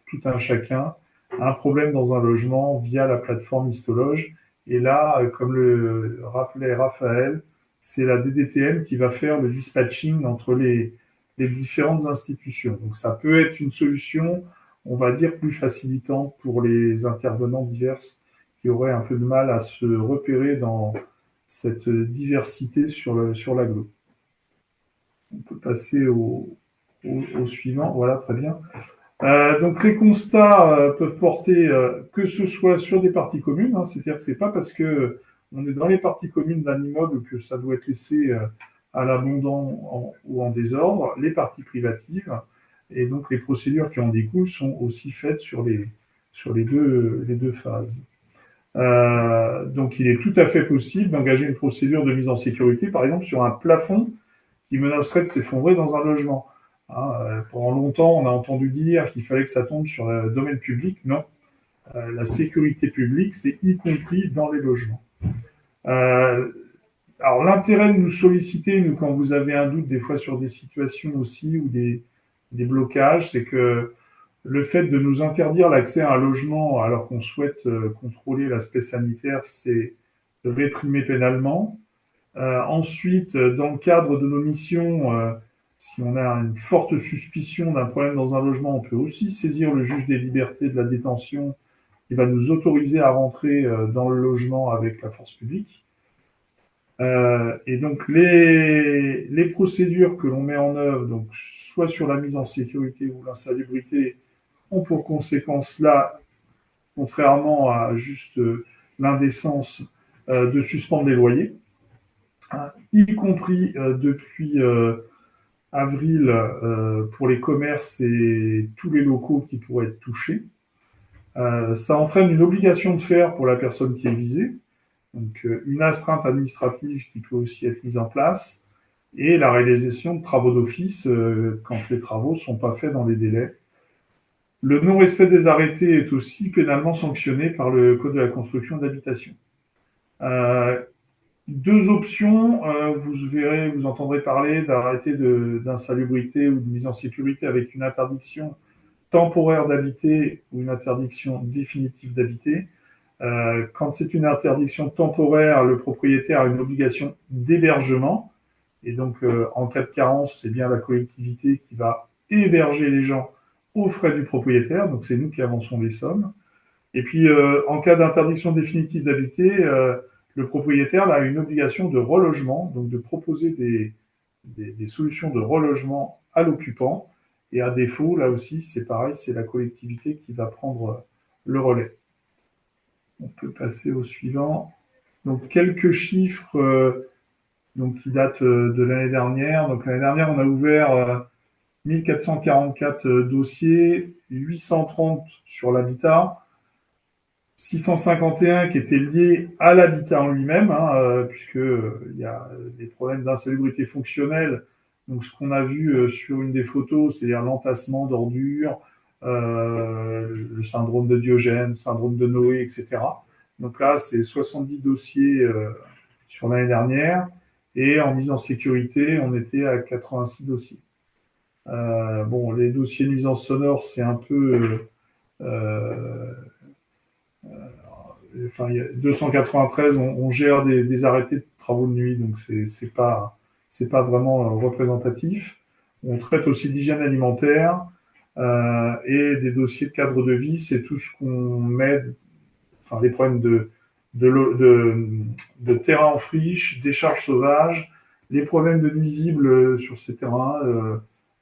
tout un chacun un problème dans un logement via la plateforme Histologe. Et là, comme le rappelait Raphaël, c'est la DDTM qui va faire le dispatching entre les différentes institutions. Donc, ça peut être une solution, on va dire, plus facilitante pour les intervenants divers qui auraient un peu de mal à se repérer dans cette diversité sur l'agglo. On peut passer au suivant. Voilà, très bien. Donc, les constats peuvent porter que ce soit sur des parties communes, c'est-à-dire que ce n'est pas parce qu'on est dans les parties communes d'un immeuble que ça doit être laissé à l'abandon ou en désordre, les parties privatives, et donc les procédures qui en découlent sont aussi faites sur les deux phases. Donc, il est tout à fait possible d'engager une procédure de mise en sécurité, par exemple, sur un plafond qui menacerait de s'effondrer dans un logement. Pendant longtemps, on a entendu dire qu'il fallait que ça tombe sur le domaine public. Non, la sécurité publique, c'est y compris dans les logements. Alors, l'intérêt de nous solliciter, nous, quand vous avez un doute des fois sur des situations aussi ou des blocages, c'est que le fait de nous interdire l'accès à un logement alors qu'on souhaite contrôler l'aspect sanitaire, c'est réprimer pénalement. Ensuite, dans le cadre de nos missions, si on a une forte suspicion d'un problème dans un logement, on peut aussi saisir le juge des libertés de la détention qui va nous autoriser à rentrer dans le logement avec la force publique. Et donc, les procédures que l'on met en œuvre, donc, soit sur la mise en sécurité ou l'insalubrité, ont pour conséquence là, contrairement à juste l'indécence, de suspendre les loyers, y compris depuis avril pour les commerces et tous les locaux qui pourraient être touchés. Ça entraîne une obligation de faire pour la personne qui est visée, donc une astreinte administrative qui peut aussi être mise en place, et la réalisation de travaux d'office quand les travaux ne sont pas faits dans les délais. Le non-respect des arrêtés est aussi pénalement sanctionné par le Code de la construction et de l'habitation. Deux options, vous entendrez parler d'arrêté d'insalubrité ou de mise en sécurité avec une interdiction temporaire d'habiter ou une interdiction définitive d'habiter. Quand c'est une interdiction temporaire, le propriétaire a une obligation d'hébergement. Et donc, en cas de carence, c'est bien la collectivité qui va héberger les gens aux frais du propriétaire. Donc, c'est nous qui avançons les sommes. Et puis, en cas d'interdiction définitive d'habiter, le propriétaire a une obligation de relogement, donc de proposer des solutions de relogement à l'occupant. Et à défaut, là aussi, c'est pareil, c'est la collectivité qui va prendre le relais. On peut passer au suivant. Donc, quelques chiffres qui datent de l'année dernière. Donc, l'année dernière, on a ouvert 1444 dossiers, 830 sur l'habitat, 651 qui étaient liés à l'habitat en lui-même, puisqu'il y a des problèmes d'insalubrité fonctionnelle. Donc, ce qu'on a vu sur une des photos, c'est-à-dire l'entassement d'ordures, le syndrome de Diogène, le syndrome de Noé, etc. Donc là, c'est 70 dossiers sur l'année dernière. Et en mise en sécurité, on était à 86 dossiers. Les dossiers de nuisance sonore, c'est un peu... il y a 293, on gère des arrêtés de travaux de nuit, donc c'est pas vraiment représentatif. On traite aussi d'hygiène alimentaire et des dossiers de cadre de vie, c'est tout ce qu'on met, les problèmes de terrain en friche, décharges sauvages, les problèmes de nuisibles sur ces terrains,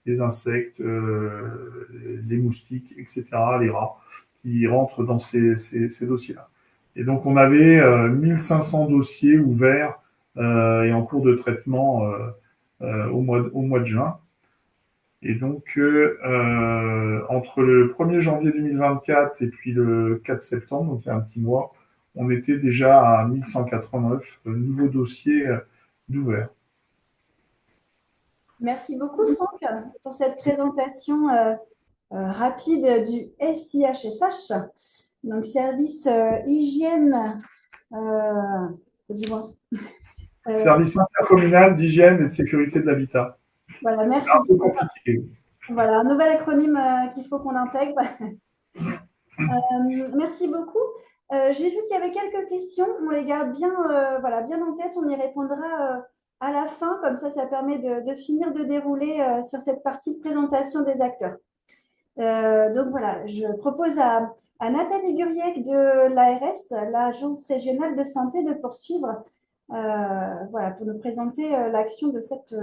les insectes, les moustiques, etc., les rats, qui rentrent dans ces dossiers-là. Et donc, on avait 1500 dossiers ouverts et en cours de traitement au mois de juin. Et donc, entre le 1er janvier 2024 et puis le 4 septembre, donc il y a un petit mois, on était déjà à 1189 nouveaux dossiers d'ouverts. Merci beaucoup, Franck, pour cette présentation rapide du SIHSH, donc service hygiène. Dis-moi. Service intercommunal d'hygiène et de sécurité de l'habitat. Voilà, merci. Un peu compliqué. Voilà, un nouvel acronyme qu'il faut qu'on intègre. Merci beaucoup. J'ai vu qu'il y avait quelques questions. On les garde bien, bien en tête. On y répondra à la fin. Comme ça permet de finir de dérouler sur cette partie de présentation des acteurs. Donc voilà, je propose à Nathalie Guriec de l'ARS, l'Agence régionale de santé, de poursuivre pour nous présenter l'action de cette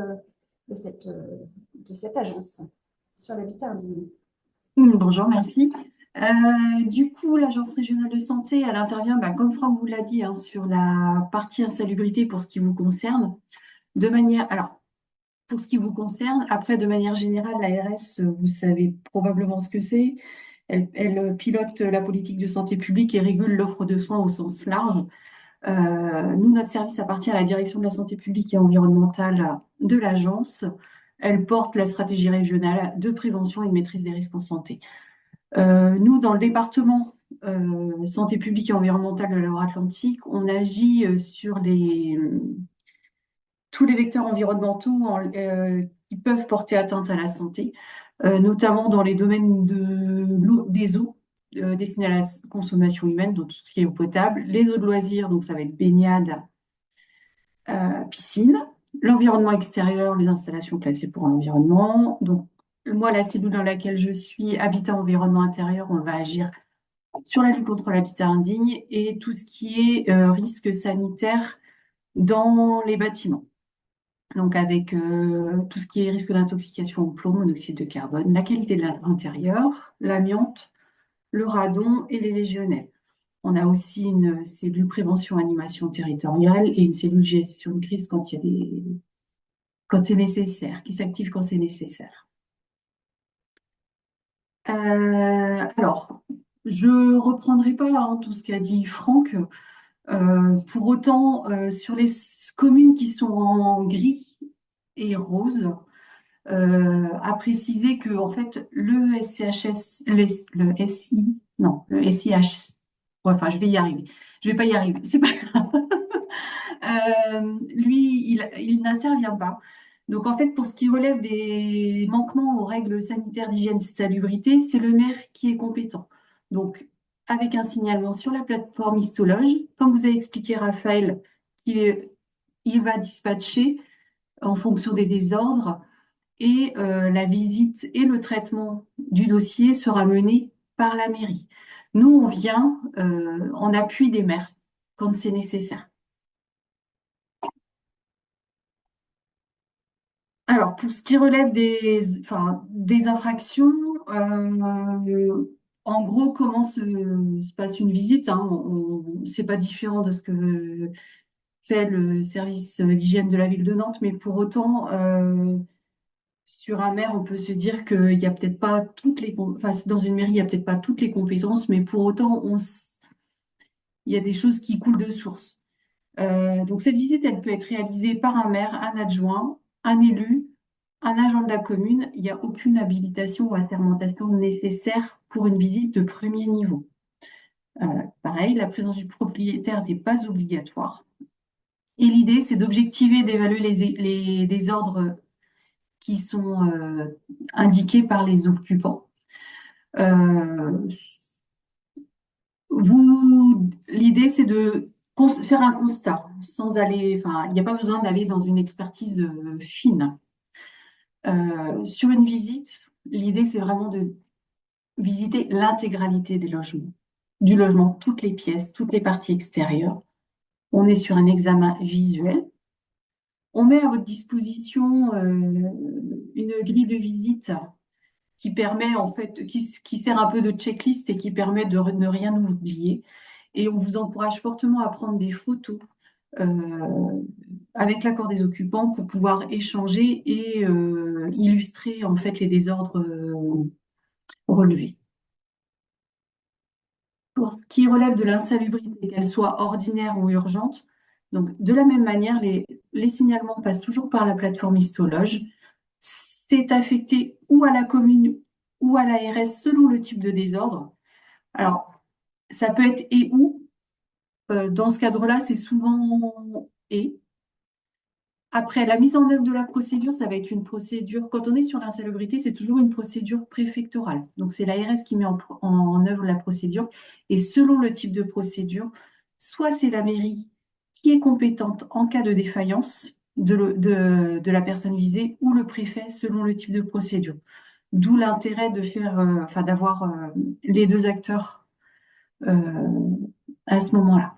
agence sur l'habitat indigne. Bonjour, merci. Du coup, l'Agence régionale de santé, elle intervient, comme Franck vous l'a dit, sur la partie insalubrité pour ce qui vous concerne. Pour ce qui vous concerne, après, de manière générale, l'ARS, vous savez probablement ce que c'est. Elle pilote la politique de santé publique et régule l'offre de soins au sens large. Nous, notre service appartient à la direction de la santé publique et environnementale de l'agence. Elle porte la stratégie régionale de prévention et de maîtrise des risques en santé. Nous, dans le département santé publique et environnementale de la Loire-Atlantique, on agit sur tous les vecteurs environnementaux qui peuvent porter atteinte à la santé, notamment dans les domaines des eaux destinées à la consommation humaine, donc tout ce qui est eau potable, les eaux de loisirs, donc ça va être baignade, piscine, l'environnement extérieur, les installations classées pour l'environnement. Donc, moi, la cellule dans laquelle je suis, habitat environnement intérieur, on va agir sur la lutte contre l'habitat indigne et tout ce qui est risque sanitaire dans les bâtiments. Donc, avec tout ce qui est risque d'intoxication au plomb, monoxyde de carbone, la qualité de l'air intérieur, l'amiante, le radon et les légionnaires. On a aussi une cellule prévention animation territoriale et une cellule gestion de crise quand c'est nécessaire, qui s'active quand c'est nécessaire. Alors, je reprendrai pas tout ce qu'a dit Franck. Pour autant, sur les communes qui sont en gris et rose, à préciser que en fait le SCHS, le SI, non, le SIH, ouais, enfin je vais y arriver. Je vais pas y arriver, c'est pas grave. Lui, il n'intervient pas. Donc en fait, pour ce qui relève des manquements aux règles sanitaires d'hygiène et de salubrité, c'est le maire qui est compétent. Donc avec un signalement sur la plateforme Histologe, comme vous avez expliqué Raphaël, il va dispatcher en fonction des désordres et la visite et le traitement du dossier sera mené par la mairie. Nous, on vient en appui des maires quand c'est nécessaire. Alors, pour ce qui relève des infractions, en gros, comment se passe une visite, hein, c'est pas différent de ce que fait le service d'hygiène de la ville de Nantes, mais pour autant, sur un maire, on peut se dire qu'il y a peut-être pas enfin, dans une mairie, il y a peut-être pas toutes les compétences, mais pour autant, il y a des choses qui coulent de source. Donc, cette visite, elle peut être réalisée par un maire, un adjoint, un élu, un agent de la commune. Il n'y a aucune habilitation ou assermentation nécessaire pour une visite de premier niveau. Pareil, la présence du propriétaire n'est pas obligatoire. Et l'idée, c'est d'objectiver, d'évaluer les désordres qui sont indiqués par les occupants. L'idée, c'est de faire un constat sans aller, enfin, il n'y a pas besoin d'aller dans une expertise fine. Sur une visite, l'idée, c'est vraiment de visiter l'intégralité des logements, du logement, toutes les pièces, toutes les parties extérieures. On est sur un examen visuel. On met à votre disposition une grille de visite qui permet en fait, qui sert un peu de checklist et qui permet de ne rien oublier. Et on vous encourage fortement à prendre des photos avec l'accord des occupants pour pouvoir échanger et illustrer en fait les désordres relevés. Pour ce qui relève de l'insalubrité, qu'elle soit ordinaire ou urgente, donc de la même manière, les signalements passent toujours par la plateforme Histologe. C'est affecté ou à la commune ou à l'ARS selon le type de désordre. Alors, ça peut être et ou. Dans ce cadre-là, c'est souvent et. Après, la mise en œuvre de la procédure, ça va être une procédure. Quand on est sur l'insalubrité, c'est toujours une procédure préfectorale. Donc, c'est l'ARS qui met en œuvre la procédure. Et selon le type de procédure, soit c'est la mairie qui est compétente en cas de défaillance de la personne visée ou le préfet selon le type de procédure. D'où l'intérêt de d'avoir les deux acteurs à ce moment-là.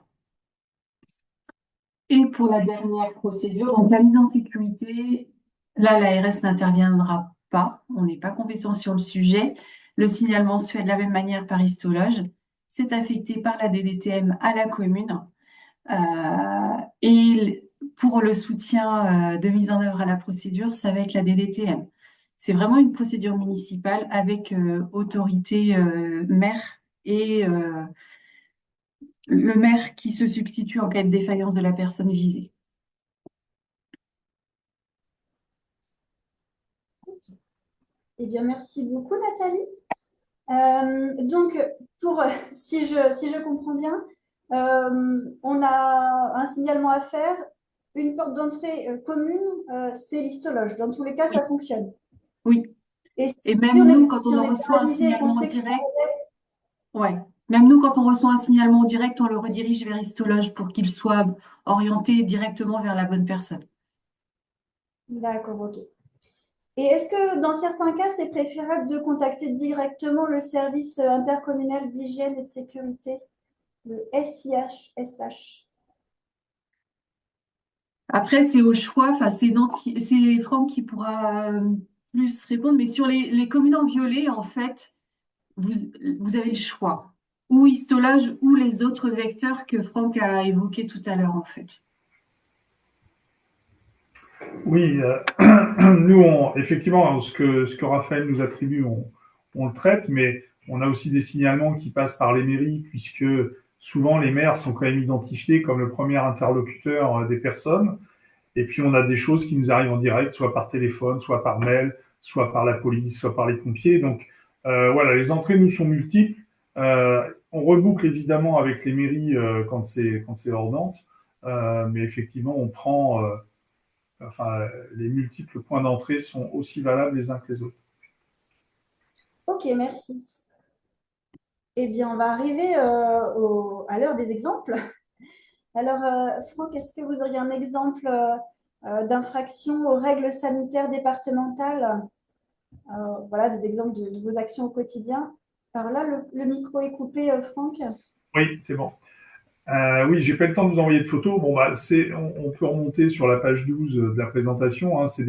Et pour la dernière procédure, donc la mise en sécurité, là, l'ARS n'interviendra pas. On n'est pas compétent sur le sujet. Le signalement se fait de la même manière par histologe. C'est affecté par la DDTM à la commune. Et pour le soutien de mise en œuvre à la procédure, ça va être la DDTM. C'est vraiment une procédure municipale avec autorité maire et le maire qui se substitue en cas de défaillance de la personne visée. Eh bien, merci beaucoup, Nathalie. Donc, si je comprends bien, on a un signalement à faire, une porte d'entrée commune, c'est l'histologe. Dans tous les cas, Oui, ça fonctionne. oui. Et Et si même on nous, est, quand si on on en est reçoit un paralysé et qu'on signalement sait que ça direct, relève, ouais. Même nous, quand on reçoit un signalement direct, on le redirige vers histologe pour qu'il soit orienté directement vers la bonne personne. d'accord, ok. Et est-ce que dans certains cas, c'est préférable de contacter directement le service intercommunal d'hygiène et de sécurité, le SIH? Après, c'est au choix. Enfin, c'est Franck qui pourra plus répondre. Mais sur les communes en violet, en fait, vous, vous avez le choix. Ou histologe ou les autres vecteurs que Franck a évoqués tout à l'heure, en fait. Oui, nous, effectivement, ce que Raphaël nous attribue, on le traite, mais on a aussi des signalements qui passent par les mairies, puisque souvent les maires sont quand même identifiés comme le premier interlocuteur des personnes. Et puis, on a des choses qui nous arrivent en direct, soit par téléphone, soit par mail, soit par la police, soit par les pompiers. Donc, voilà, les entrées nous sont multiples. On reboucle évidemment avec les mairies quand c'est hors Nantes, mais effectivement, les multiples points d'entrée sont aussi valables les uns que les autres. Ok, merci. Eh bien, on va arriver à l'heure des exemples. Alors, Franck, est-ce que vous auriez un exemple d'infraction aux règles sanitaires départementales? Voilà, des exemples de vos actions au quotidien. Alors là, le micro est coupé, Franck. Oui, c'est bon. Oui, j'ai pas le temps de vous envoyer de photos. Bon, bah, on peut remonter sur la page 12 de la présentation. Hein. C'est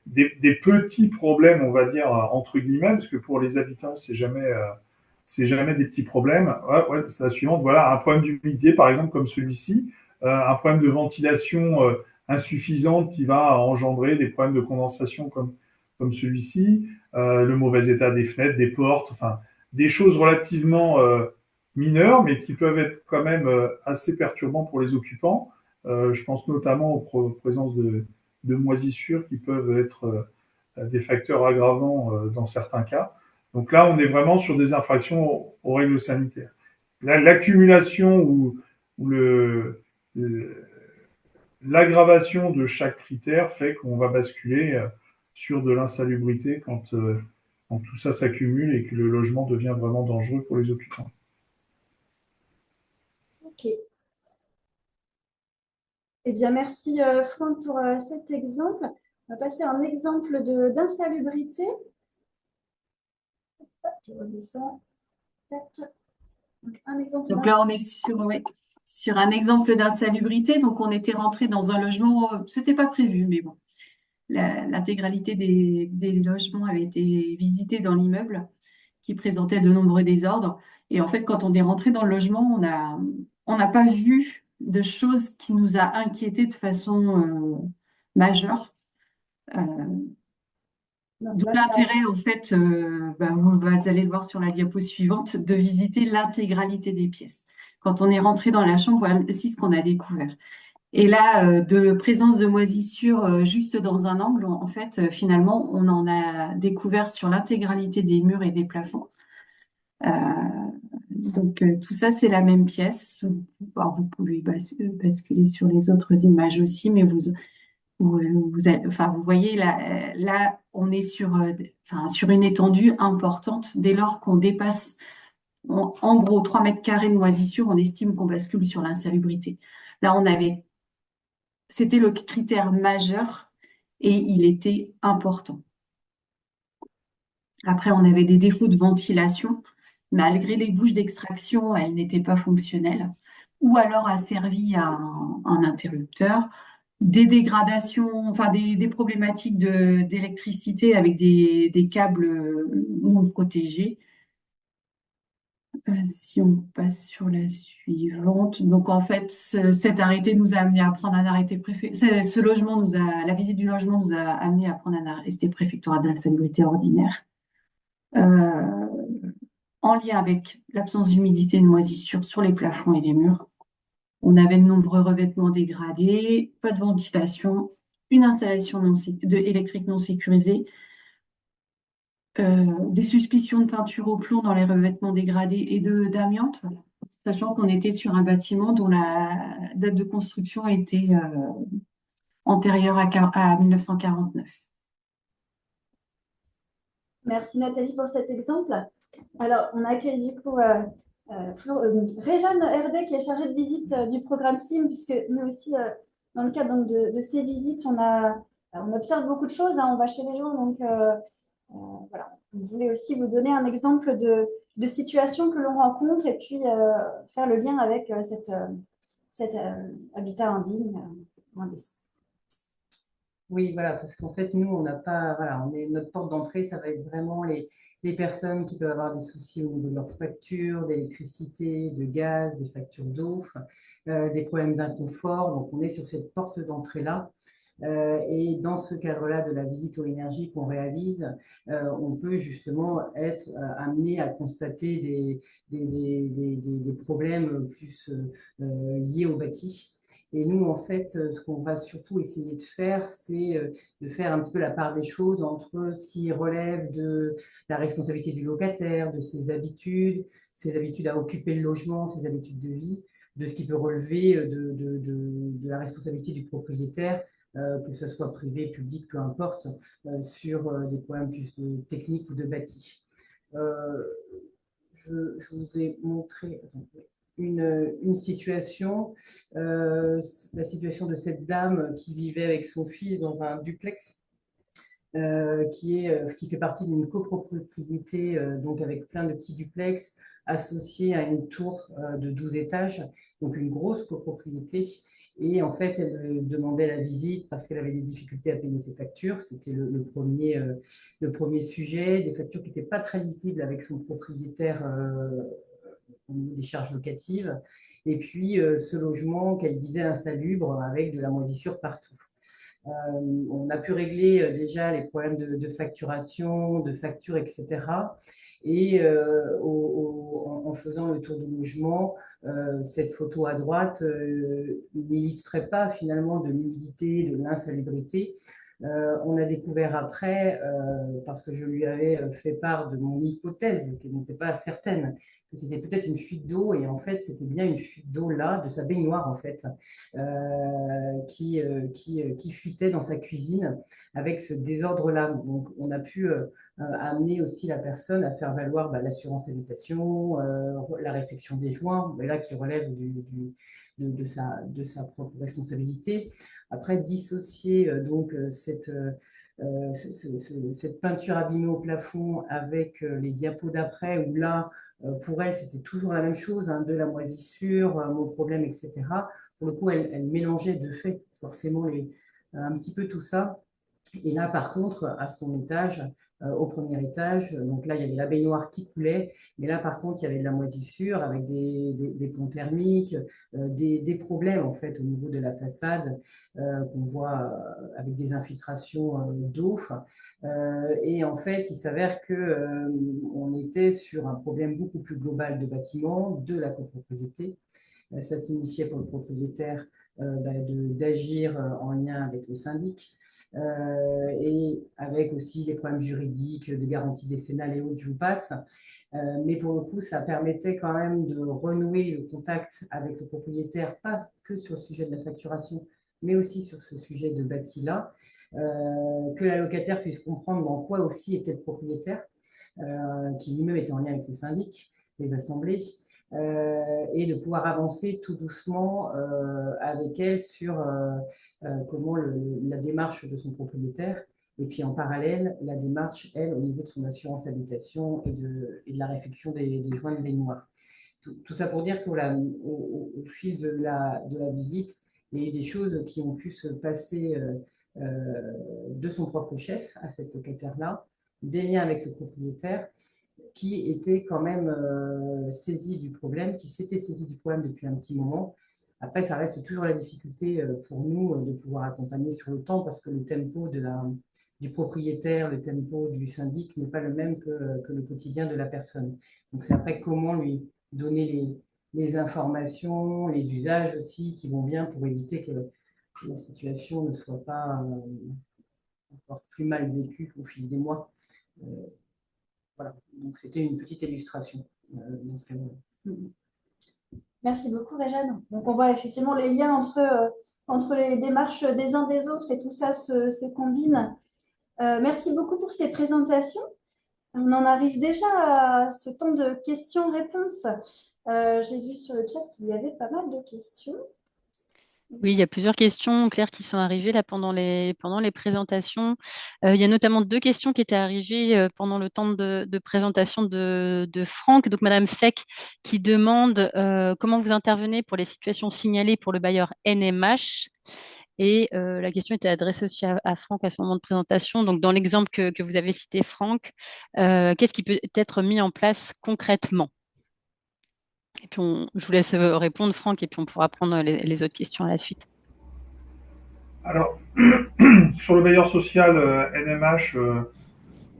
des petits problèmes, on va dire, entre guillemets, parce que pour les habitants, c'est jamais des petits problèmes. Ouais, c'est la suivante. Voilà, un problème d'humidité, par exemple, comme celui-ci. Un problème de ventilation insuffisante qui va engendrer des problèmes de condensation comme celui-ci. Le mauvais état des fenêtres, des portes, enfin, des choses relativement mineurs, mais qui peuvent être quand même assez perturbants pour les occupants. Je pense notamment aux présences de moisissures qui peuvent être des facteurs aggravants dans certains cas. Donc là, on est vraiment sur des infractions aux règles sanitaires. L'accumulation ou l'aggravation de chaque critère fait qu'on va basculer sur de l'insalubrité quand tout ça s'accumule et que le logement devient vraiment dangereux pour les occupants. Ok. Eh bien, merci Franck pour cet exemple. On va passer à un exemple d'insalubrité. Je redescends. Donc, un exemple Donc là, on est sur un exemple d'insalubrité. Donc, on était rentré dans un logement, c'était pas prévu, mais bon, l'intégralité des logements avait été visitée dans l'immeuble qui présentait de nombreux désordres. Et en fait, quand on est rentré dans le logement, on n'a pas vu de choses qui nous a inquiétés de façon majeure. Euh, Donc D'où là, l'intérêt, en fait, vous allez le voir sur la diapo suivante, de visiter l'intégralité des pièces. Quand on est rentré dans la chambre, voilà aussi ce qu'on a découvert. Et là, de présence de moisissures juste dans un angle, en fait, finalement, on en a découvert sur l'intégralité des murs et des plafonds. Euh, donc, tout ça, c'est la même pièce. Alors, vous pouvez basculer sur les autres images aussi, mais vous voyez, là, on est sur une étendue importante. Dès lors qu'on dépasse, en gros, 3 mètres carrés de moisissure, on estime qu'on bascule sur l'insalubrité. Là, c'était le critère majeur et il était important. Après, on avait des défauts de ventilation. Malgré les bouches d'extraction, elles n'étaient pas fonctionnelles. Ou alors asservies à un interrupteur. Des dégradations, enfin des problématiques d'électricité avec des câbles non protégés. Si on passe sur la suivante, donc en fait, cet arrêté nous a amené à prendre un arrêté ce logement la visite du logement nous a amené à prendre un arrêté préfectoral d'insalubrité ordinaire, euh, en lien avec l'absence d'humidité et de moisissure sur les plafonds et les murs. On avait de nombreux revêtements dégradés, pas de ventilation, une installation électrique non sécurisée, des suspicions de peinture au plomb dans les revêtements dégradés et d'amiante, sachant qu'on était sur un bâtiment dont la date de construction était antérieure à 1949. Merci Nathalie pour cet exemple. Alors, on accueille du coup Réjeanne Herdet qui est chargée de visite du programme STEAM, puisque nous aussi, dans le cadre donc, de ces visites, on observe beaucoup de choses, hein, on va chez les gens, donc voilà. On voulait aussi vous donner un exemple de situation que l'on rencontre et puis faire le lien avec cet habitat indigne, indécent. Oui, voilà, parce qu'en fait, nous, on n'a pas, voilà, notre porte d'entrée, ça va être vraiment les personnes qui peuvent avoir des soucis au niveau de leurs factures, d'électricité, de gaz, des factures d'eau, des problèmes d'inconfort. Donc, on est sur cette porte d'entrée-là. Et dans ce cadre-là de la visite aux énergies qu'on réalise, on peut justement être amené à constater des problèmes plus liés au bâti. Et nous, en fait, ce qu'on va surtout essayer de faire, c'est de faire un petit peu la part des choses entre ce qui relève de la responsabilité du locataire, de ses habitudes à occuper le logement, ses habitudes de vie, de ce qui peut relever de la responsabilité du propriétaire, que ce soit privé, public, peu importe, sur des problèmes plus techniques ou de bâti. Je vous ai montré une situation, la situation de cette dame qui vivait avec son fils dans un duplex, qui fait partie d'une copropriété, donc avec plein de petits duplex associés à une tour de 12 étages, donc une grosse copropriété. Et en fait, elle demandait la visite parce qu'elle avait des difficultés à payer ses factures. C'était le premier sujet, des factures qui n'étaient pas très lisibles avec son propriétaire au niveau des charges locatives. Et puis, ce logement qu'elle disait insalubre avec de la moisissure partout. On a pu régler déjà les problèmes de facturation, de facture, etc. Et en faisant le tour du logement, cette photo à droite n'illustrait pas finalement de l'humidité, de l'insalubrité. On a découvert après, parce que je lui avais fait part de mon hypothèse, qui n'était pas certaine, que c'était peut-être une fuite d'eau, et en fait, c'était bien une fuite d'eau là, de sa baignoire en fait, qui fuitait dans sa cuisine avec ce désordre-là. Donc, on a pu amener aussi la personne à faire valoir l'assurance habitation, la réfection des joints, mais là qui relève de sa propre responsabilité. Après, dissocier donc cette peinture abîmée au plafond avec les diapos d'après, où là, pour elle, c'était toujours la même chose, hein, de la moisissure, mon problème, etc. Pour le coup, elle mélangeait de fait forcément un petit peu tout ça. Et là, par contre, à son étage, au premier étage, donc là, il y avait la baignoire qui coulait, mais là, par contre, il y avait de la moisissure avec des ponts thermiques, des problèmes, en fait, au niveau de la façade, qu'on voit avec des infiltrations d'eau. Et en fait, il s'avère qu'on était sur un problème beaucoup plus global de bâtiment, de la copropriété. Ça signifiait pour le propriétaire d'agir en lien avec le syndic, et avec aussi les problèmes juridiques, des garanties décennales et autres, je vous passe. Mais pour le coup, ça permettait quand même de renouer le contact avec le propriétaire, pas que sur le sujet de la facturation, mais aussi sur ce sujet de bâti-là, que la locataire puisse comprendre dans quoi aussi était le propriétaire, qui lui-même était en lien avec les syndics, les assemblées, et de pouvoir avancer tout doucement avec elle sur comment la démarche de son propriétaire, et puis en parallèle, la démarche, elle, au niveau de son assurance habitation et de la réfection des joints de baignoire. Tout ça pour dire qu'au fil de la visite, il y a eu des choses qui ont pu se passer de son propre chef à cette locataire-là, des liens avec le propriétaire, qui était quand même saisi du problème, qui s'était saisi du problème depuis un petit moment. Après, ça reste toujours la difficulté pour nous de pouvoir accompagner sur le temps parce que le tempo du propriétaire, le tempo du syndic n'est pas le même que le quotidien de la personne. Donc, c'est après comment lui donner les informations, les usages aussi qui vont bien pour éviter que la situation ne soit pas encore plus mal vécue au fil des mois. Voilà, donc c'était une petite illustration dans ce cas-là. Merci beaucoup, Réjeanne. Donc, on voit effectivement les liens entre les démarches des uns des autres et tout ça se combine. Merci beaucoup pour ces présentations. On en arrive déjà à ce temps de questions-réponses. J'ai vu sur le chat qu'il y avait pas mal de questions. Oui, il y a plusieurs questions, Claire, qui sont arrivées là pendant les présentations. Il y a notamment 2 questions qui étaient arrivées pendant le temps de présentation de Franck. Donc, Madame Sec qui demande comment vous intervenez pour les situations signalées pour le bailleur NMH. Et la question était adressée aussi à Franck à ce moment de présentation. Donc, dans l'exemple que vous avez cité, Franck, qu'est-ce qui peut être mis en place concrètement? Et puis, je vous laisse répondre, Franck, et puis on pourra prendre les autres questions à la suite. Alors, sur le bailleur social NMH,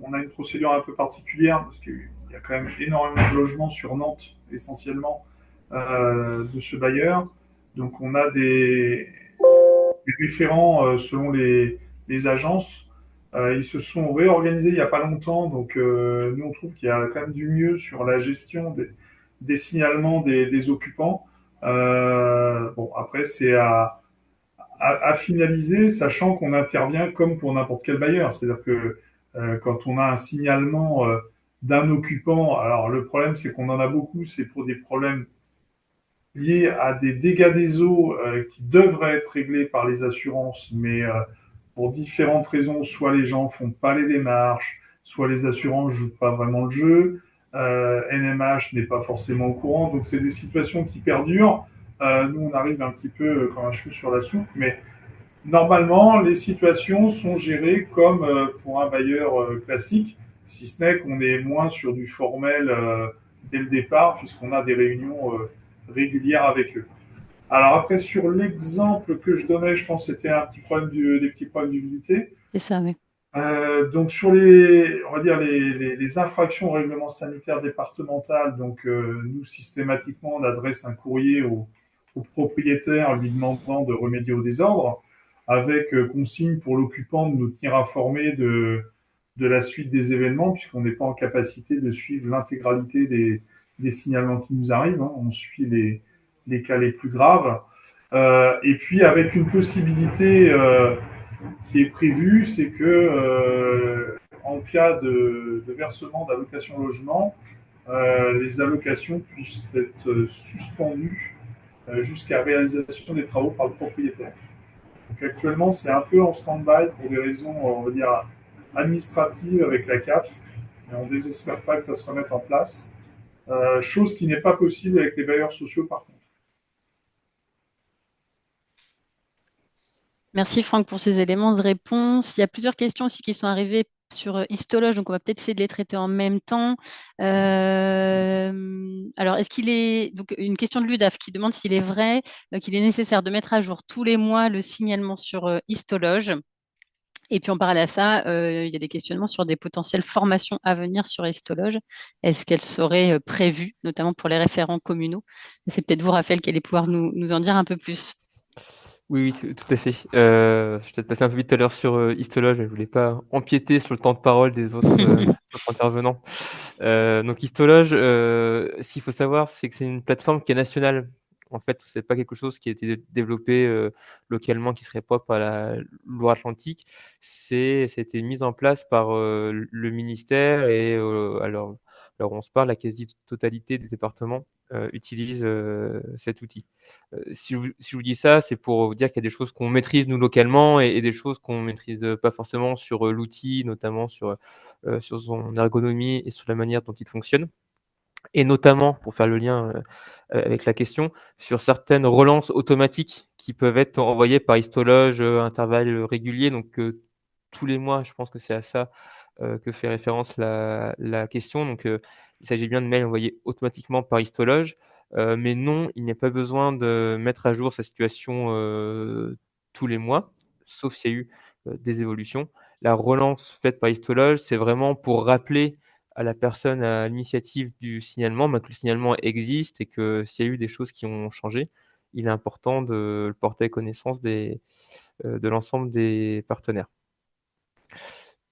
on a une procédure un peu particulière parce qu'il y a quand même énormément de logements sur Nantes, essentiellement, de ce bailleur. Donc, on a des référents selon les agences. Ils se sont réorganisés il n'y a pas longtemps. Donc, nous, on trouve qu'il y a quand même du mieux sur la gestion des signalements des occupants. Bon, après, c'est à finaliser, sachant qu'on intervient comme pour n'importe quel bailleur. C'est-à-dire que quand on a un signalement d'un occupant, alors le problème, c'est qu'on en a beaucoup, c'est pour des problèmes liés à des dégâts des eaux qui devraient être réglés par les assurances, mais pour différentes raisons, soit les gens font pas les démarches, soit les assurances jouent pas vraiment le jeu, NMH n'est pas forcément au courant, donc c'est des situations qui perdurent. Nous, on arrive un petit peu comme un cheveu sur la soupe, mais normalement, les situations sont gérées comme pour un bailleur classique, si ce n'est qu'on est moins sur du formel dès le départ, puisqu'on a des réunions régulières avec eux. Alors après, sur l'exemple que je donnais, je pense que c'était un petit problème des petits problèmes d'humidité. C'est ça, oui. Donc sur on va dire les infractions au règlement sanitaire départemental, donc nous systématiquement on adresse un courrier au propriétaire lui demandant de remédier au désordre, avec consigne pour l'occupant de nous tenir informés de la suite des événements, puisqu'on n'est pas en capacité de suivre l'intégralité des signalements qui nous arrivent. Hein. On suit les cas les plus graves. Et puis avec une possibilité qui est prévue, c'est que en cas de versement d'allocation logement, les allocations puissent être suspendues jusqu'à réalisation des travaux par le propriétaire. Donc actuellement, c'est un peu en stand-by pour des raisons, on va dire, administratives avec la CAF. Et on ne désespère pas que ça se remette en place. Chose qui n'est pas possible avec les bailleurs sociaux, par contre. Merci Franck pour ces éléments de réponse. Il y a plusieurs questions aussi qui sont arrivées sur Histologe, donc on va peut-être essayer de les traiter en même temps. Alors, est-ce qu'il est donc une question de Ludaf qui demande s'il est vrai qu'il est nécessaire de mettre à jour tous les mois le signalement sur Histologe. Et puis en parallèle à ça, il y a des questionnements sur des potentielles formations à venir sur Histologe. Est-ce qu'elles seraient prévues, notamment pour les référents communaux? C'est peut-être vous, Raphaël, qui allez pouvoir nous en dire un peu plus. Oui, tout à fait. Je suis peut-être passé un peu vite tout à l'heure sur Histologe, je ne voulais pas empiéter sur le temps de parole des autres, autres intervenants. Donc Histologe, ce qu'il faut savoir, c'est que c'est une plateforme qui est nationale. En fait, c'est pas quelque chose qui a été développé localement, qui serait propre à la Loire-Atlantique. Ça a été mis en place par le ministère et alors on se parle, la quasi-totalité des départements utilisent cet outil. Si je vous dis ça, c'est pour vous dire qu'il y a des choses qu'on maîtrise nous localement et des choses qu'on maîtrise pas forcément sur l'outil, notamment sur son ergonomie et sur la manière dont il fonctionne. Et notamment, pour faire le lien avec la question, sur certaines relances automatiques qui peuvent être envoyées par Histologe à intervalles réguliers. Donc, tous les mois. Je pense que c'est à ça que fait référence la question. Donc, il s'agit bien de mails envoyés automatiquement par Histologe. Mais non, il n'y a pas besoin de mettre à jour sa situation tous les mois, sauf s'il y a eu des évolutions. La relance faite par Histologe, c'est vraiment pour rappeler à la personne à l'initiative du signalement que le signalement existe et que s'il y a eu des choses qui ont changé, il est important de le porter à connaissance de l'ensemble des partenaires.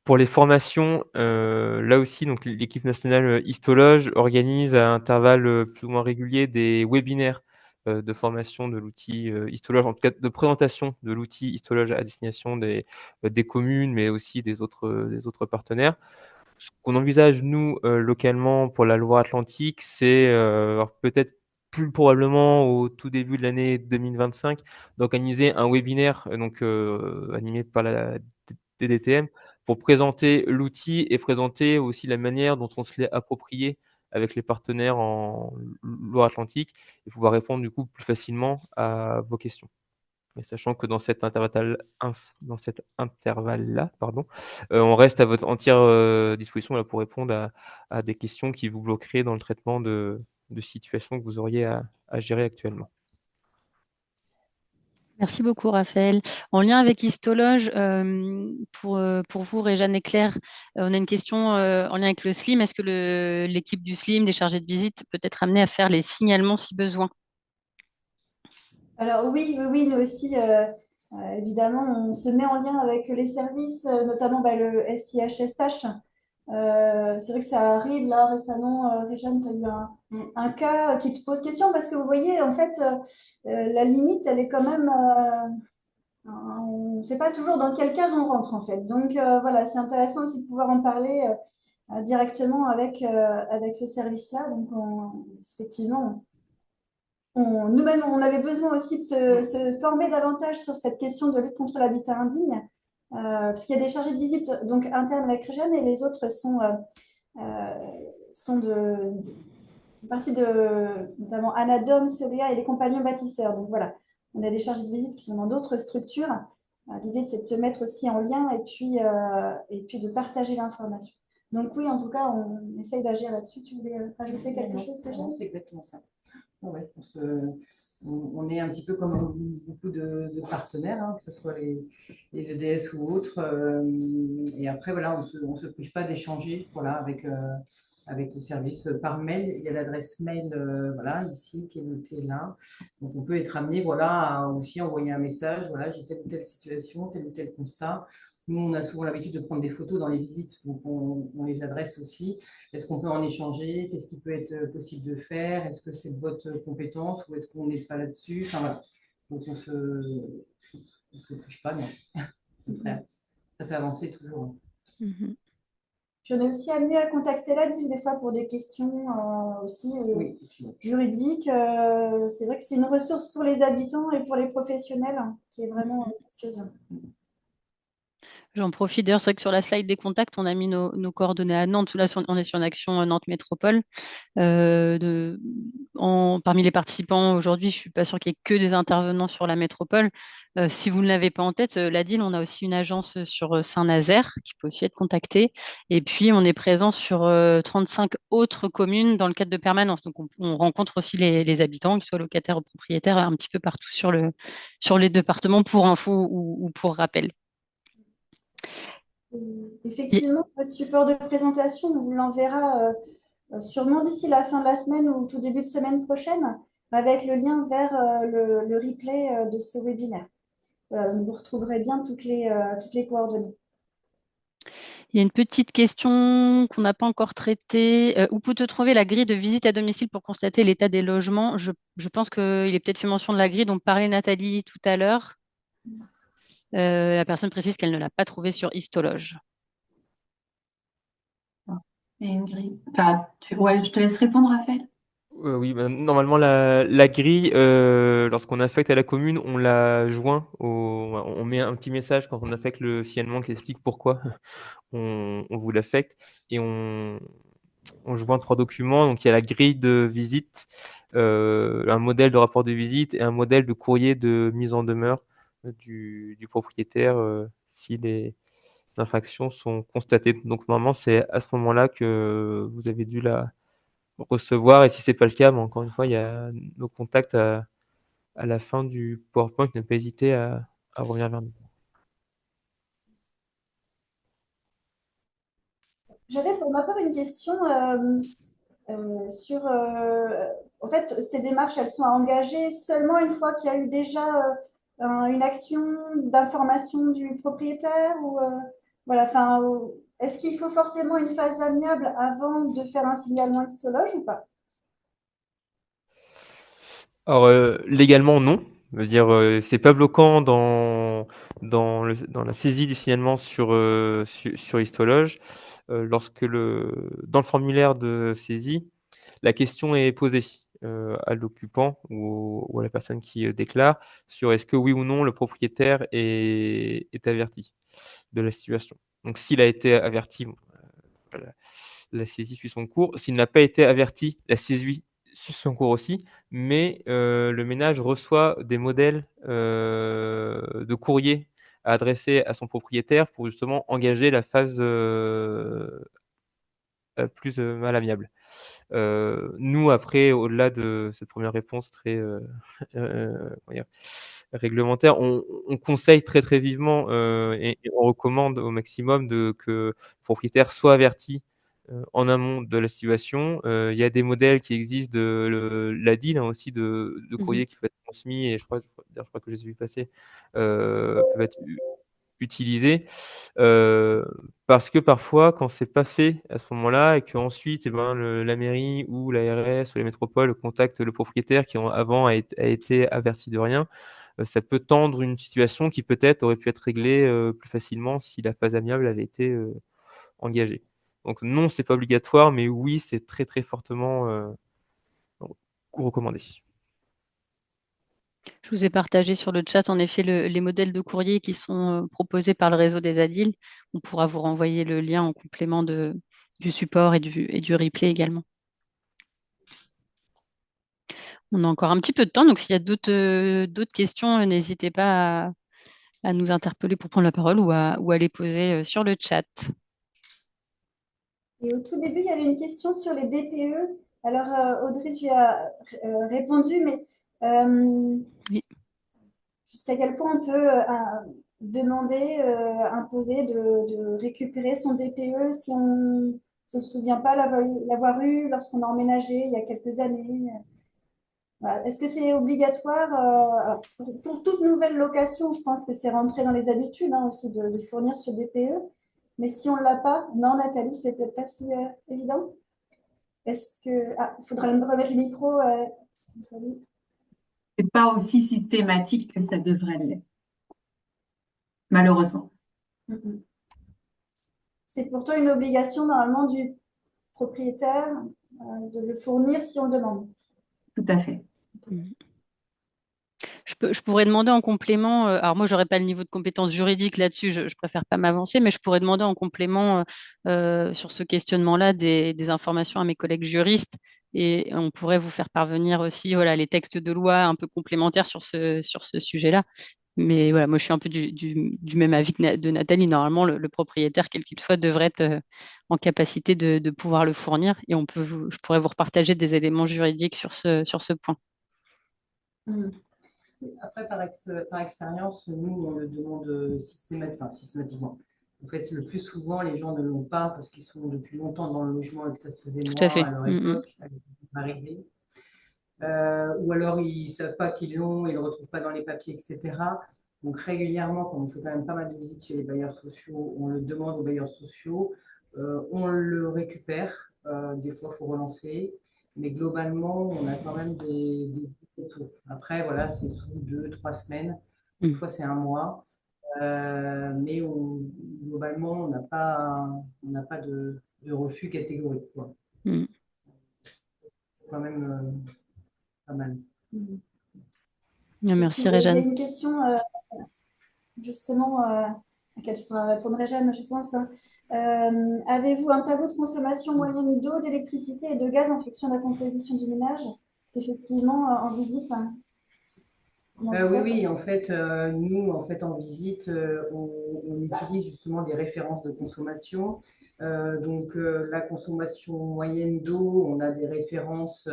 Pour les formations, là aussi, donc l'équipe nationale Histologe organise à intervalles plus ou moins réguliers des webinaires de formation de l'outil Histologe, en tout cas de présentation de l'outil Histologe à destination des communes, mais aussi des autres partenaires. Ce qu'on envisage, nous, localement, pour la Loire-Atlantique, c'est alors peut-être plus probablement au tout début de l'année 2025, d'organiser un webinaire animé par la DDTM pour présenter l'outil et présenter aussi la manière dont on se l'est approprié avec les partenaires en Loire-Atlantique et pouvoir répondre du coup plus facilement à vos questions. Mais sachant que dans cet intervalle-là, on reste à votre entière disposition là, pour répondre à des questions qui vous bloqueraient dans le traitement de situations que vous auriez à gérer actuellement. Merci beaucoup, Raphaël. En lien avec Histologe, pour vous, Réjeanne et Claire, on a une question en lien avec le SLIM. Est-ce que l'équipe du SLIM, des chargés de visite, peut être amenée à faire les signalements si besoin? Alors oui, nous aussi, évidemment, on se met en lien avec les services, notamment le SIHSH. C'est vrai que ça arrive là récemment, Réjeanne, tu as eu un cas qui te pose question parce que vous voyez, en fait, la limite, elle est quand même, on ne sait pas toujours dans quelle case on rentre en fait. Donc voilà, c'est intéressant aussi de pouvoir en parler directement avec ce service-là. Donc effectivement, nous-mêmes, on avait besoin aussi de se former davantage sur cette question de lutte contre l'habitat indigne, parce qu'il y a des chargés de visite donc internes avec Réjeanne et les autres sont de partie de notamment Anadom, Célia et les compagnons bâtisseurs. Donc voilà, on a des chargés de visite qui sont dans d'autres structures. L'idée, c'est de se mettre aussi en lien et puis de partager l'information. Donc oui, en tout cas, on essaye d'agir là-dessus. Tu voulais rajouter quelque chose, Réjeanne? C'est exactement ça. Ouais, on est un petit peu comme beaucoup de partenaires, hein, que ce soit les EDS ou autres. Et après, voilà, on se prive pas d'échanger avec le service par mail. Il y a l'adresse mail voilà, ici qui est notée là. Donc on peut être amené voilà, à aussi envoyer un message. Voilà, j'ai telle ou telle situation, tel ou tel constat. Nous, on a souvent l'habitude de prendre des photos dans les visites, donc on les adresse aussi. Est-ce qu'on peut en échanger? Qu'est-ce qui peut être possible de faire? Est-ce que c'est de votre compétence ou est-ce qu'on n'est pas là-dessus? Enfin voilà. Donc on se touche pas, non. Au contraire. Ça fait avancer toujours. Puis on est aussi amené à contacter l'ADIF des fois pour des questions aussi Oui. juridiques. C'est vrai que c'est une ressource pour les habitants et pour les professionnels qui est vraiment précieuse. J'en profite d'ailleurs, c'est vrai que sur la slide des contacts, on a mis nos coordonnées à Nantes. Là, on est sur une action Nantes Métropole. Parmi les participants aujourd'hui, je ne suis pas sûre qu'il y ait que des intervenants sur la métropole. Si vous ne l'avez pas en tête, la DIL, on a aussi une agence sur Saint-Nazaire qui peut aussi être contactée. Et puis, on est présent sur 35 autres communes dans le cadre de permanence. Donc, on rencontre aussi les habitants, qu'ils soient locataires ou propriétaires, un petit peu partout sur les départements pour info ou pour rappel. Effectivement, le support de présentation, on vous l'enverra sûrement d'ici la fin de la semaine ou tout début de semaine prochaine, avec le lien vers le replay de ce webinaire. Vous retrouverez bien toutes les coordonnées. Il y a une petite question qu'on n'a pas encore traitée. Où peut-on trouver la grille de visite à domicile pour constater l'état des logements? Je pense qu'il est peut-être fait mention de la grille dont parlait Nathalie tout à l'heure. La personne précise qu'elle ne l'a pas trouvée sur Histologe. Et une grille. Enfin, ouais, je te laisse répondre, Raphaël. Oui, normalement, la grille, lorsqu'on affecte à la commune, on la joint. On met un petit message quand on affecte le signalement qui explique pourquoi on vous l'affecte. Et on joint 3 documents. Donc, il y a la grille de visite, un modèle de rapport de visite et un modèle de courrier de mise en demeure du propriétaire s'il est d'infraction sont constatées. Donc normalement, c'est à ce moment-là que vous avez dû la recevoir. Et si c'est pas le cas, encore une fois, il y a nos contacts à la fin du PowerPoint. Ne pas hésiter à revenir vers nous. J'avais pour ma part une question sur, en fait, ces démarches, elles sont engagées seulement une fois qu'il y a eu déjà une action d'information du propriétaire ou voilà, enfin, est-ce qu'il faut forcément une phase amiable avant de faire un signalement histologue ou pas? Alors, légalement, non. Je veux dire, c'est pas bloquant dans la saisie du signalement sur Histologe. Lorsque dans le formulaire de saisie, la question est posée à l'occupant ou à la personne qui déclare sur est-ce que oui ou non le propriétaire est averti de la situation. Donc, s'il a été averti, bon, la, la saisie suit son cours. S'il n'a pas été averti, la saisie suit son cours aussi, mais le ménage reçoit des modèles de courrier à adresser à son propriétaire pour justement engager la phase plus mal amiable. Nous, après, au-delà de cette première réponse très comment dire, réglementaire, on conseille très très vivement et on recommande au maximum que le propriétaire soit averti en amont de la situation. Il y a des modèles qui existent de la DIL aussi de courrier qui peut être transmis et je crois que je les ai vu passer peuvent être utilisés. Parce que parfois, quand c'est pas fait à ce moment-là et qu'ensuite, eh ben, la mairie ou l'ARS ou les métropoles contactent le propriétaire qui avant a été averti de rien, ça peut tendre une situation qui peut-être aurait pu être réglée plus facilement si la phase amiable avait été engagée. Donc non, c'est pas obligatoire, mais oui, c'est très très fortement recommandé. Je vous ai partagé sur le chat, en effet, les modèles de courrier qui sont proposés par le réseau des ADIL. On pourra vous renvoyer le lien en complément du support et du replay également. On a encore un petit peu de temps, donc s'il y a d'autres questions, n'hésitez pas à nous interpeller pour prendre la parole ou à les poser sur le chat. Et au tout début, il y avait une question sur les DPE. Alors, Audrey, tu as répondu, mais Oui. jusqu'à quel point on peut demander, imposer de récupérer son DPE si on ne se souvient pas l'avoir eu lorsqu'on a emménagé il y a quelques années? Voilà. Est-ce que c'est obligatoire pour toute nouvelle location? Je pense que c'est rentré dans les habitudes aussi de fournir ce DPE. Mais si on ne l'a pas, non, Nathalie, c'est peut-être pas si évident. Est-ce que. Ah, il faudra me remettre le micro, Nathalie. C'est pas aussi systématique que ça devrait l'être, malheureusement. Mhm. C'est pourtant une obligation normalement du propriétaire de le fournir si on le demande. Tout à fait. Je pourrais demander en complément, alors moi, je n'aurais pas le niveau de compétence juridique là-dessus, je préfère pas m'avancer, mais je pourrais demander en complément sur ce questionnement-là des informations à mes collègues juristes et on pourrait vous faire parvenir aussi voilà, les textes de loi un peu complémentaires sur ce sujet-là. Mais voilà, moi, je suis un peu du même avis de Nathalie. Normalement, le propriétaire, quel qu'il soit, devrait être en capacité de pouvoir le fournir et je pourrais vous repartager des éléments juridiques sur ce point. Après, par expérience, nous, on le demande systématiquement. En fait, le plus souvent, les gens ne l'ont pas parce qu'ils sont depuis longtemps dans le logement et que ça se faisait Tout à moins fait. à leur époque, à l'arrivée. Ou alors, ils ne savent pas qu'ils l'ont, ils ne le retrouvent pas dans les papiers, etc. Donc, régulièrement, quand on fait quand même pas mal de visites chez les bailleurs sociaux, on le demande aux bailleurs sociaux, on le récupère. Des fois, il faut relancer. Mais globalement, on a quand même des retours. Après, voilà, c'est sous 2, 3 semaines. Des fois, c'est un mois. Mais globalement, on n'a pas de refus catégorique, quoi. C'est quand même pas mal. Merci, Il y a Réjeanne. une question justement à laquelle je pourrais répondre, Réjeanne, je pense. Avez-vous un tableau de consommation moyenne d'eau, d'électricité et de gaz en fonction de la composition du ménage? Effectivement, en visite. Oui, oui, en fait, nous, en fait, en visite, on utilise justement des références de consommation. La consommation moyenne d'eau, on a des références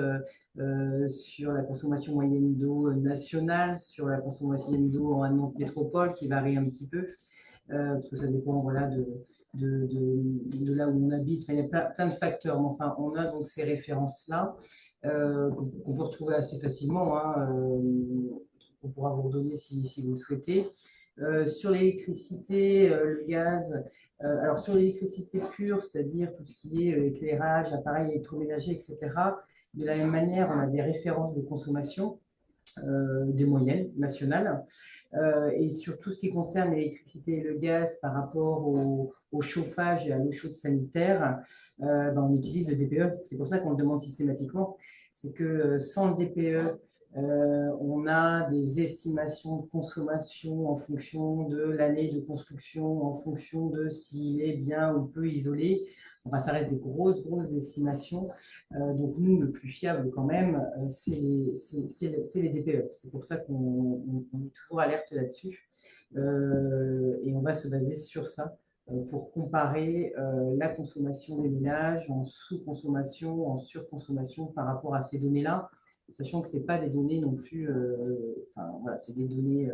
sur la consommation moyenne d'eau nationale, sur la consommation moyenne d'eau en Nantes métropole, qui varie un petit peu, parce que ça dépend, voilà, de là où on habite. Enfin, il y a plein de facteurs, mais enfin, on a donc ces références-là qu'on peut retrouver assez facilement, hein, on pourra vous redonner si vous le souhaitez. Sur l'électricité, le gaz, alors sur l'électricité pure, c'est-à-dire tout ce qui est éclairage, appareils électroménagers, etc., de la même manière, on a des références de consommation, des moyennes nationales. Et sur tout ce qui concerne l'électricité et le gaz par rapport au chauffage et à l'eau chaude sanitaire, on utilise le DPE. C'est pour ça qu'on le demande systématiquement. C'est que sans le DPE, on a des estimations de consommation en fonction de l'année de construction, en fonction de s'il est bien ou peu isolé. Enfin, ça reste des grosses estimations. Donc nous, le plus fiable quand même, c'est les DPE. C'est pour ça qu'on est toujours alerte là-dessus. Et on va se baser sur ça pour comparer la consommation des ménages en sous-consommation, en surconsommation par rapport à ces données-là, sachant que ce n'est pas des données non plus, enfin voilà, c'est des données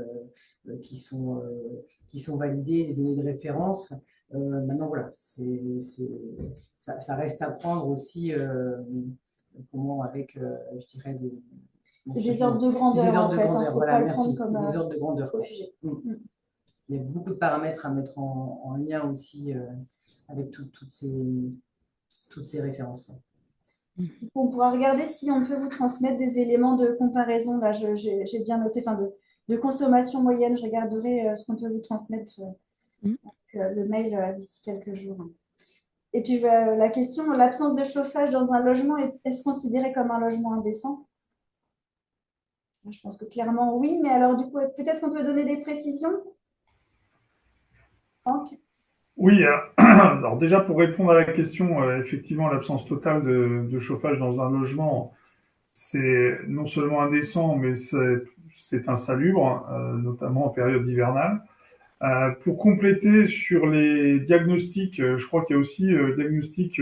qui sont validées, des données de référence. Maintenant, voilà, ça reste à prendre aussi, comment avec, je dirais, C'est des ordres de grandeur, des ordres en de fait. grandeur, Faut voilà, pas le merci. prendre comme C'est des ordres de grandeur. figé. Il y a beaucoup de paramètres à mettre en lien aussi avec toutes ces références. On pourra regarder si on peut vous transmettre des éléments de comparaison. Là, j'ai bien noté, enfin, de consommation moyenne. Je regarderai ce qu'on peut vous transmettre, le mail d'ici quelques jours. Et puis, la question, l'absence de chauffage dans un logement est-ce considéré comme un logement indécent? Je pense que clairement oui, mais alors du coup, peut-être qu'on peut donner des précisions, Franck? Oui, alors déjà pour répondre à la question, effectivement, l'absence totale de chauffage dans un logement, c'est non seulement indécent, mais c'est insalubre, notamment en période hivernale. Pour compléter sur les diagnostics, je crois qu'il y a aussi le diagnostic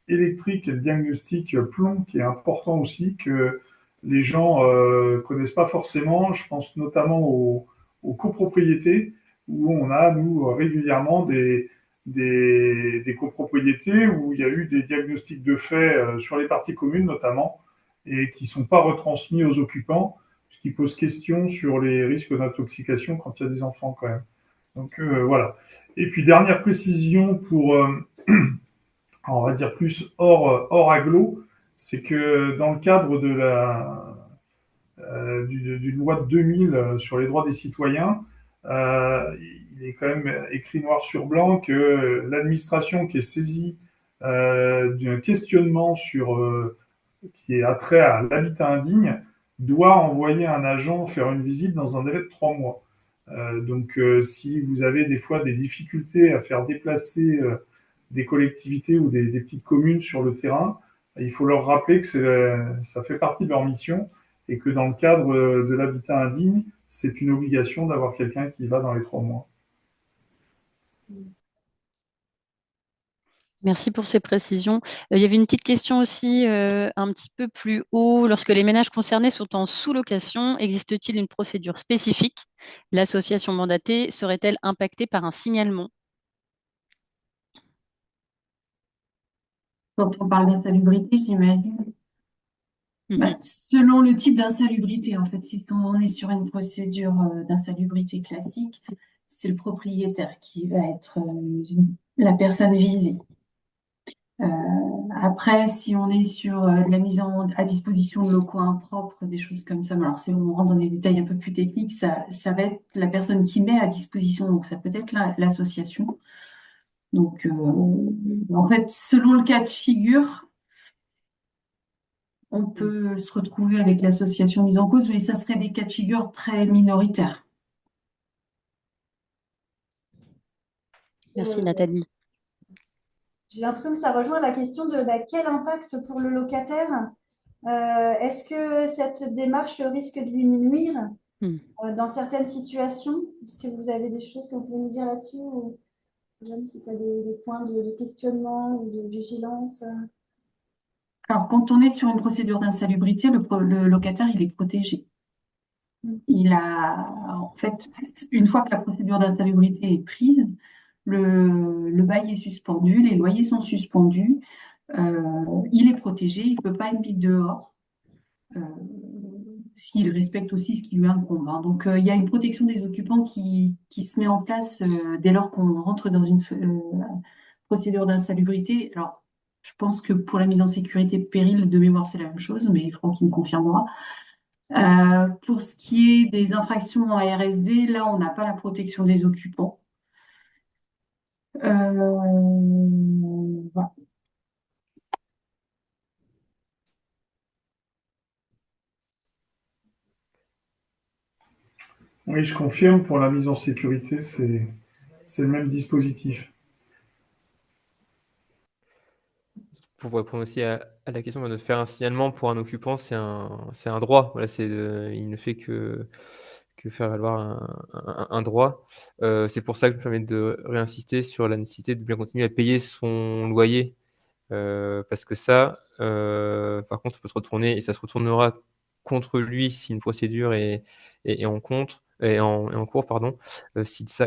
électrique et le diagnostic plomb qui est important aussi, que les gens connaissent pas forcément. Je pense notamment aux copropriétés, où on a, nous, régulièrement des copropriétés où il y a eu des diagnostics de fait sur les parties communes notamment, et qui sont pas retransmis aux occupants, ce qui pose question sur les risques d'intoxication quand il y a des enfants quand même. Donc voilà. Et puis dernière précision pour, on va dire plus hors agglo, c'est que dans le cadre de d'une loi de 2000 sur les droits des citoyens, il est quand même écrit noir sur blanc que l'administration qui est saisie d'un questionnement qui est attrait à l'habitat indigne doit envoyer un agent faire une visite dans un délai de 3 mois. Si vous avez des fois des difficultés à faire déplacer des collectivités ou des petites communes sur le terrain, il faut leur rappeler que ça fait partie de leur mission et que dans le cadre de l'habitat indigne, c'est une obligation d'avoir quelqu'un qui y va dans les 3 mois. Merci pour ces précisions. Il y avait une petite question aussi un petit peu plus haut. Lorsque les ménages concernés sont en sous-location, existe-t-il une procédure spécifique? L'association mandatée serait-elle impactée par un signalement? Quand on parle d'insalubrité, j'imagine. Selon le type d'insalubrité, en fait, si on est sur une procédure d'insalubrité classique, c'est le propriétaire qui va être la personne visée. Après, si on est sur de la mise à disposition de locaux impropres, des choses comme ça, mais alors si on rentre dans des détails un peu plus techniques, ça va être la personne qui met à disposition, donc ça peut être l'association. Donc, en fait, selon le cas de figure, on peut se retrouver avec l'association mise en cause, mais ça serait des cas de figure très minoritaires. Merci Nathalie. J'ai l'impression que ça rejoint la question de quel impact pour le locataire. Est-ce que cette démarche risque de lui nuire? dans certaines situations. Est-ce que vous avez des choses que vous pouvez nous dire là-dessus ou, Jeanne, si tu as des points de questionnement ou de vigilance? Alors, quand on est sur une procédure d'insalubrité, le locataire, il est protégé. Il a, en fait, une fois que la procédure d'insalubrité est prise, le bail est suspendu, les loyers sont suspendus, il est protégé, il ne peut pas être mis dehors euh, s'il respecte aussi ce qui lui incombe, hein. Donc, il y a une protection des occupants qui se met en place dès lors qu'on rentre dans une procédure d'insalubrité. Alors, je pense que pour la mise en sécurité péril de mémoire, c'est la même chose, mais Franck il me confirmera. Pour ce qui est des infractions en RSD, là, on n'a pas la protection des occupants. Voilà. Oui, je confirme, pour la mise en sécurité, c'est le même dispositif. Pour répondre aussi à la question de faire un signalement pour un occupant, c'est un droit. Voilà, il ne fait que faire valoir un droit. C'est pour ça que je me permets de réinsister sur la nécessité de bien continuer à payer son loyer. Parce que ça, par contre, ça peut se retourner et ça se retournera contre lui si une procédure est en compte. Est en cours, pardon.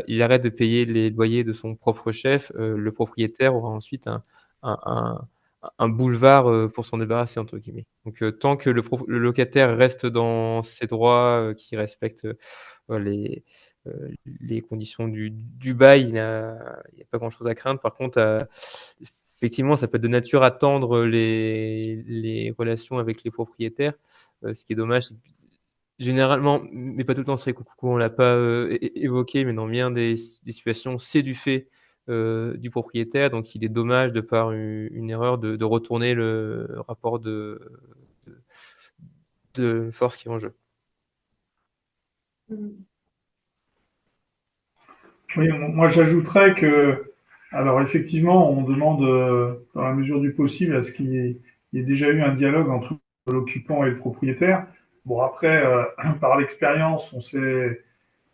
Il arrête de payer les loyers de son propre chef, le propriétaire aura ensuite un, un, un boulevard pour s'en débarrasser, entre guillemets. Donc, tant que le locataire reste dans ses droits, qui respecte les conditions du bail, il n'y a pas grand-chose à craindre. Par contre, effectivement, ça peut être de nature à tendre les relations avec les propriétaires. Ce qui est dommage, c'est que généralement, mais pas tout le temps, c'est vrai qu'on l'a pas évoqué, mais dans bien des situations, c'est du fait du propriétaire. Donc, il est dommage, de par une erreur, de retourner le rapport de, de force qui est en jeu. Oui, moi j'ajouterais que, alors effectivement, on demande, dans la mesure du possible, à ce qu'il y ait déjà eu un dialogue entre l'occupant et le propriétaire. Bon, après, par l'expérience, on sait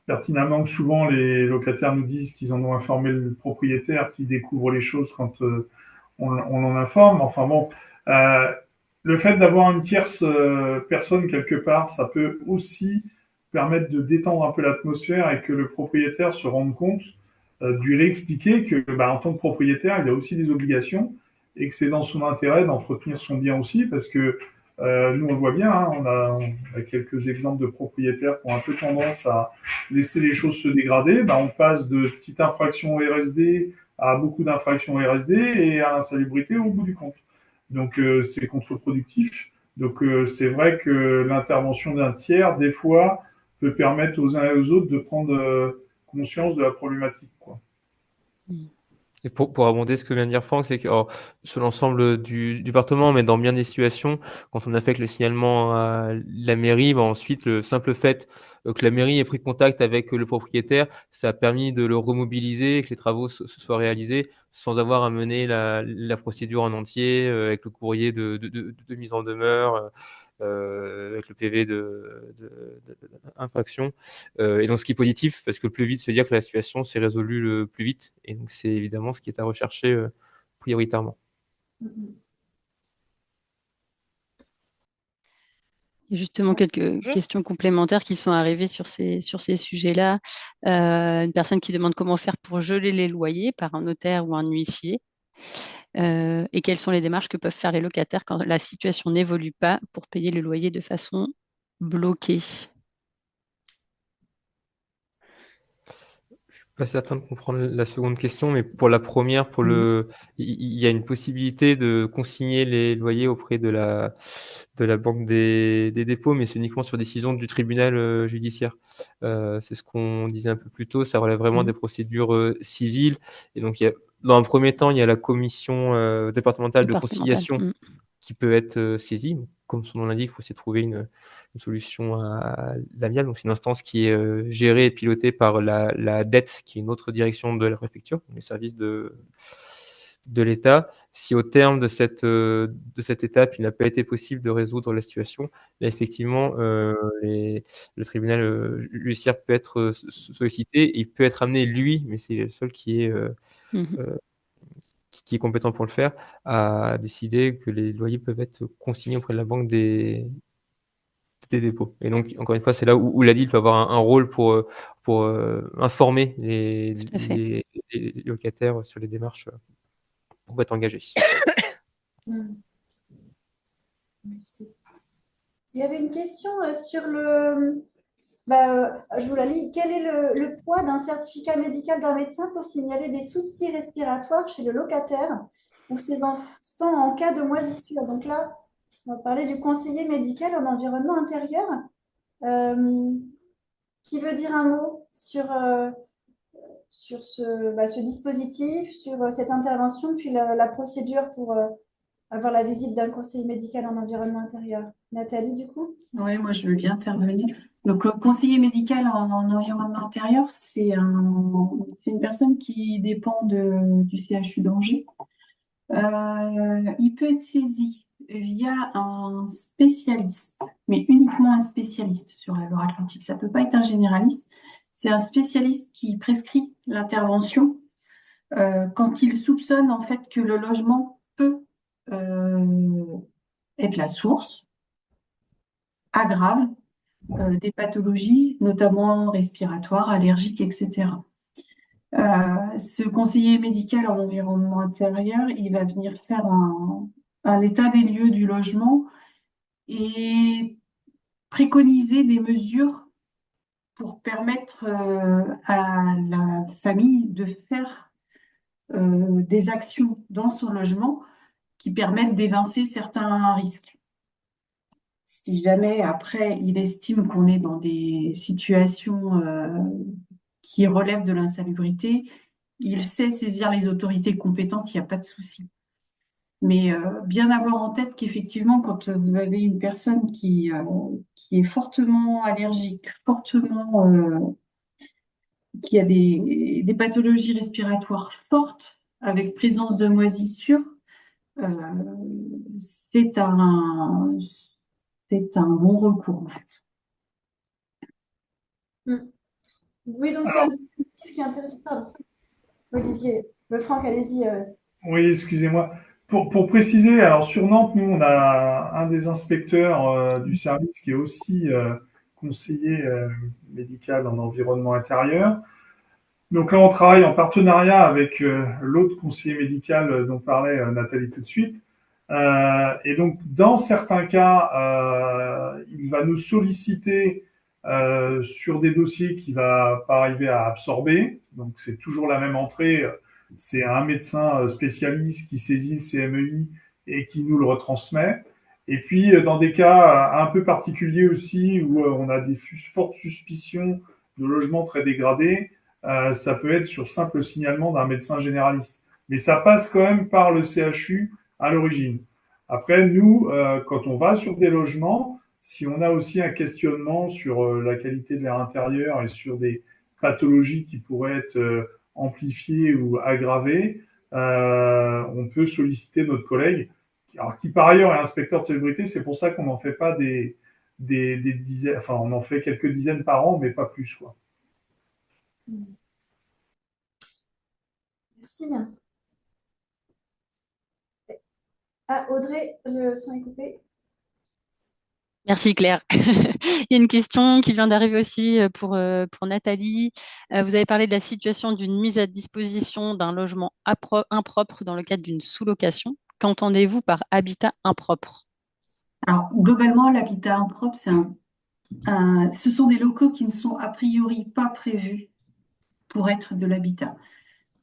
pertinemment que souvent les locataires nous disent qu'ils en ont informé le propriétaire, qui découvre les choses quand on en informe. Enfin bon, euh, le fait d'avoir une tierce personne quelque part, ça peut aussi permettre de détendre un peu l'atmosphère et que le propriétaire se rende compte, de lui réexpliquer que, bah, en tant que propriétaire, il a aussi des obligations et que c'est dans son intérêt d'entretenir son bien aussi, parce que nous, on le voit bien, hein, on a quelques exemples de propriétaires qui ont un peu tendance à laisser les choses se dégrader. Bah, on passe de petites infractions RSD à beaucoup d'infractions RSD et à l'insalubrité au bout du compte. Donc, c'est contre-productif. Donc, c'est vrai que l'intervention d'un tiers, des fois, peut permettre aux uns et aux autres de prendre conscience de la problématique, quoi. Et pour abonder ce que vient de dire Franck, c'est que sur l'ensemble du département, mais dans bien des situations, quand on affecte le signalement à la mairie, ensuite le simple fait que la mairie ait pris contact avec le propriétaire, ça a permis de le remobiliser, que les travaux se soient réalisés sans avoir à mener la procédure en entier, avec le courrier de mise en demeure, avec le PV d'infraction. Et donc, ce qui est positif, parce que le plus vite, ça veut dire que la situation s'est résolue le plus vite. Et donc, c'est évidemment ce qui est à rechercher prioritairement. Il y a justement quelques questions complémentaires qui sont arrivées sur ces sujets-là. Une personne qui demande comment faire pour geler les loyers par un notaire ou un huissier. Et quelles sont les démarches que peuvent faire les locataires quand la situation n'évolue pas pour payer le loyer de façon bloquée. Je suis pas certain de comprendre la seconde question, mais pour la première, il y a une possibilité de consigner les loyers auprès de la Banque des dépôts, mais c'est uniquement sur décision du tribunal judiciaire. C'est ce qu'on disait un peu plus tôt, ça relève vraiment des procédures civiles. Et donc, dans un premier temps, il y a la commission départementale de conciliation qui peut être saisie. Comme son nom l'indique, il faut essayer de trouver une solution à l'amiable. Donc, c'est une instance qui est gérée et pilotée par la dette, qui est une autre direction de la préfecture, les services de l'État. Si au terme de cette étape, il n'a pas été possible de résoudre la situation, là, effectivement, le tribunal judiciaire peut être sollicité et il peut être amené, lui, mais c'est le seul Mhm. qui est compétent pour le faire, à décider que les loyers peuvent être consignés auprès de la banque des dépôts. Et donc, encore une fois, c'est là où l'ADIL peut avoir un rôle pour informer Tout à fait. les locataires sur les démarches pour être engagés. Merci. Il y avait une question sur je vous la lis. Quel est le poids d'un certificat médical d'un médecin pour signaler des soucis respiratoires chez le locataire ou ses enfants en cas de moisissure? Donc là, on va parler du conseiller médical en environnement intérieur. Euh, qui veut dire un mot sur ce dispositif, sur cette intervention, puis la procédure pour avoir la visite d'un conseiller médical en environnement intérieur? Nathalie, du coup? Oui, moi je veux bien intervenir. Donc, le conseiller médical en environnement intérieur, c'est une personne qui dépend du CHU d'Angers. Il peut être saisi via un spécialiste, mais uniquement un spécialiste sur la Loire-Atlantique. Ça ne peut pas être un généraliste. C'est un spécialiste qui prescrit l'intervention quand il soupçonne en fait que le logement peut être la source, aggrave des pathologies, notamment respiratoires, allergiques, etc. Ce conseiller médical en environnement intérieur, il va venir faire un état des lieux du logement et préconiser des mesures pour permettre à la famille de faire des actions dans son logement qui permettent d'évincer certains risques. Si jamais après il estime qu'on est dans des situations qui relèvent de l'insalubrité, il sait saisir les autorités compétentes, il n'y a pas de souci. Mais bien avoir en tête qu'effectivement, quand vous avez une personne qui est fortement allergique, qui a des pathologies respiratoires fortes, avec présence de moisissures, euh, c'est un, c'est un bon recours en fait. Oui, donc c'est un dispositif qui est intéressant. Pardon. Olivier, Franck, allez-y. Oui, excusez-moi. Pour préciser, alors sur Nantes, nous, on a un des inspecteurs du service qui est aussi conseiller médical en environnement intérieur. Donc là, on travaille en partenariat avec l'autre conseiller médical dont parlait Nathalie tout de suite. Et donc, dans certains cas, il va nous solliciter sur des dossiers qu'il va pas arriver à absorber. Donc, c'est toujours la même entrée. C'est un médecin spécialiste qui saisit le CMEI et qui nous le retransmet. Et puis, dans des cas un peu particuliers aussi, où on a des fortes suspicions de logements très dégradés, ça peut être sur simple signalement d'un médecin généraliste. Mais ça passe quand même par le CHU à l'origine. Après, nous, quand on va sur des logements, si on a aussi un questionnement sur la qualité de l'air intérieur et sur des pathologies qui pourraient être amplifiées ou aggravées, on peut solliciter notre collègue, alors, qui par ailleurs est inspecteur de salubrité. C'est pour ça qu'on n'en fait pas des dizaines, enfin on en fait quelques dizaines par an, mais pas plus, quoi. Merci. Ah, Audrey, le son est coupé. Merci Claire. Il y a une question qui vient d'arriver aussi pour Nathalie. Vous avez parlé de la situation d'une mise à disposition d'un logement impropre dans le cadre d'une sous-location. Qu'entendez-vous par habitat impropre? Alors, globalement, l'habitat impropre, ce sont des locaux qui ne sont a priori pas prévus pour être de l'habitat.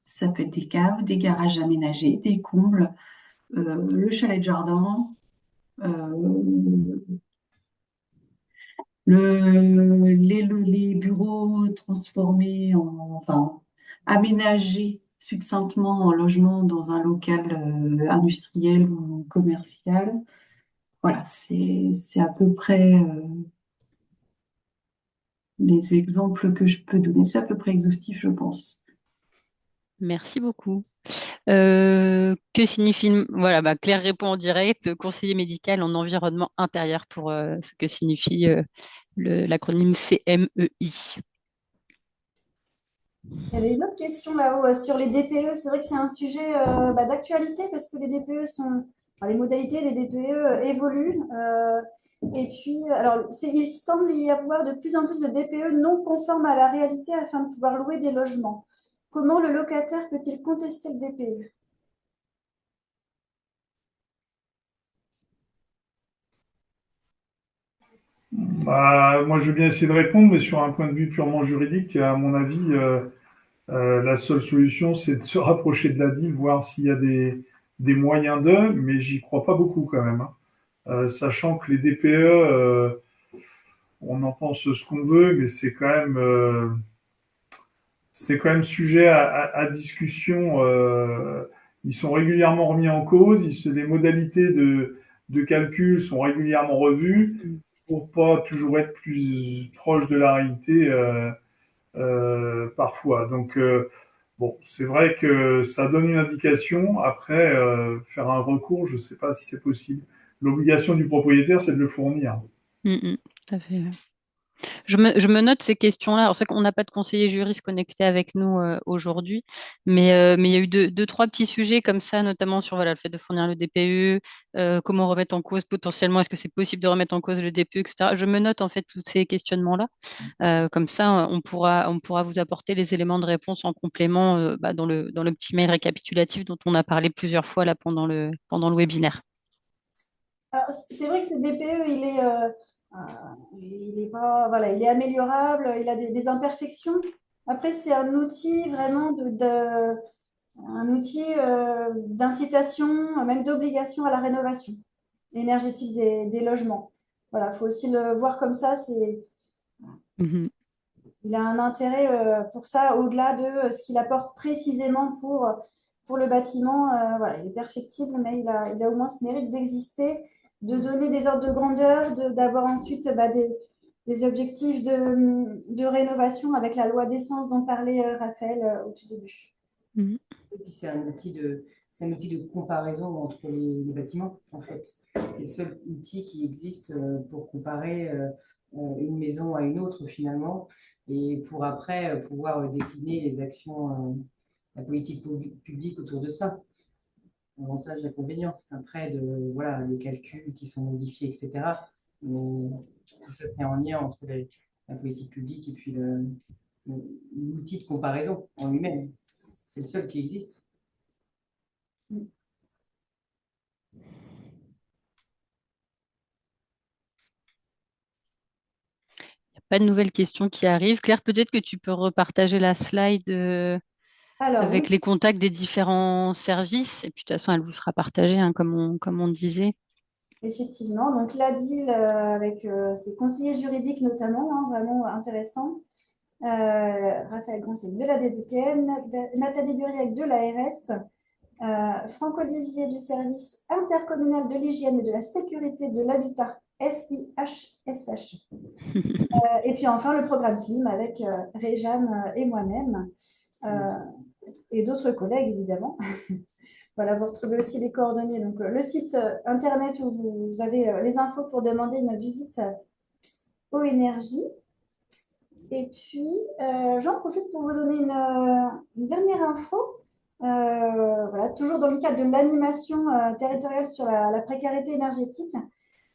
Ça peut être des caves, des garages aménagés, des combles, le chalet de jardin, les bureaux transformés enfin, aménagés succinctement en logement dans un local industriel ou commercial. Voilà, c'est à peu près les exemples que je peux donner. C'est à peu près exhaustif, je pense. Merci beaucoup. Que signifie, voilà, Claire répond en direct, conseiller médical en environnement intérieur pour ce que signifie l'acronyme CMEI. Il y avait une autre question là-haut sur les DPE. C'est vrai que c'est un sujet d'actualité parce que les DPE les modalités des DPE évoluent. Et puis, alors, il semble y avoir de plus en plus de DPE non conformes à la réalité afin de pouvoir louer des logements. Comment le locataire peut-il contester le DPE? Moi, je veux bien essayer de répondre, mais sur un point de vue purement juridique, à mon avis, la seule solution, c'est de se rapprocher de la DIL, voir s'il y a des moyens d'eux, mais j'y crois pas beaucoup quand même, hein. Sachant que les DPE, on en pense ce qu'on veut, mais c'est quand même sujet à discussion. Ils sont régulièrement remis en cause, les modalités de calcul sont régulièrement revues pour pas toujours être plus proche de la réalité parfois. Donc, bon, c'est vrai que ça donne une indication. Après, faire un recours, je ne sais pas si c'est possible. L'obligation du propriétaire, c'est de le fournir. Tout à fait. Je me note ces questions-là. Alors, c'est qu'on n'a pas de conseiller juriste connecté avec nous aujourd'hui, mais il y a eu deux, trois petits sujets comme ça, notamment sur voilà, le fait de fournir le DPE, comment remettre en cause potentiellement, est-ce que c'est possible de remettre en cause le DPE, etc. Je me note en fait tous ces questionnements-là. Comme ça, on pourra vous apporter les éléments de réponse en complément dans le petit mail récapitulatif dont on a parlé plusieurs fois là pendant le webinaire. Alors, c'est vrai que ce DPE, il est pas, voilà, il est améliorable, il a des imperfections. Après, c'est un outil vraiment un outil d'incitation, même d'obligation à la rénovation énergétique des logements. Voilà, il faut aussi le voir comme ça. Mhm. Il a un intérêt pour ça, au-delà de ce qu'il apporte précisément pour le bâtiment. Voilà, il est perfectible, mais il a au moins ce mérite d'exister, de donner des ordres de grandeur, d'avoir ensuite des objectifs de rénovation avec la loi d'essence dont parlait Raphaël au tout début. Mhm. Et puis c'est un outil de comparaison entre les bâtiments, en fait. C'est le seul outil qui existe pour comparer une maison à une autre, finalement, et pour après pouvoir décliner les actions, la politique publique autour de ça. Avantages et inconvénients. Après, voilà, les calculs qui sont modifiés, etc. Mais tout ça, c'est en lien entre la politique publique et puis l'outil de comparaison en lui-même. C'est le seul qui existe. Pas de nouvelles questions qui arrivent. Claire, peut-être que tu peux repartager la slide Alors, oui, avec les contacts des différents services. Et puis, de toute façon, elle vous sera partagée, hein, comme on disait. effectivement. Donc, la DIL avec ses conseillers juridiques notamment, hein, vraiment intéressant. Raphaël Conseil de la DDTM, Nathalie Buriac de l'ARS, Franck Olivier du service intercommunal de l'hygiène et de la sécurité de l'habitat, SIHSH. Et puis enfin, le programme SLIM avec Réjeanne et moi-même, et d'autres collègues, évidemment. Voilà, vous retrouvez aussi les coordonnées. Donc, le site internet où vous avez les infos pour demander une visite aux énergies. Et puis, j'en profite pour vous donner une dernière info. Voilà, toujours dans le cadre de l'animation territoriale sur la précarité énergétique.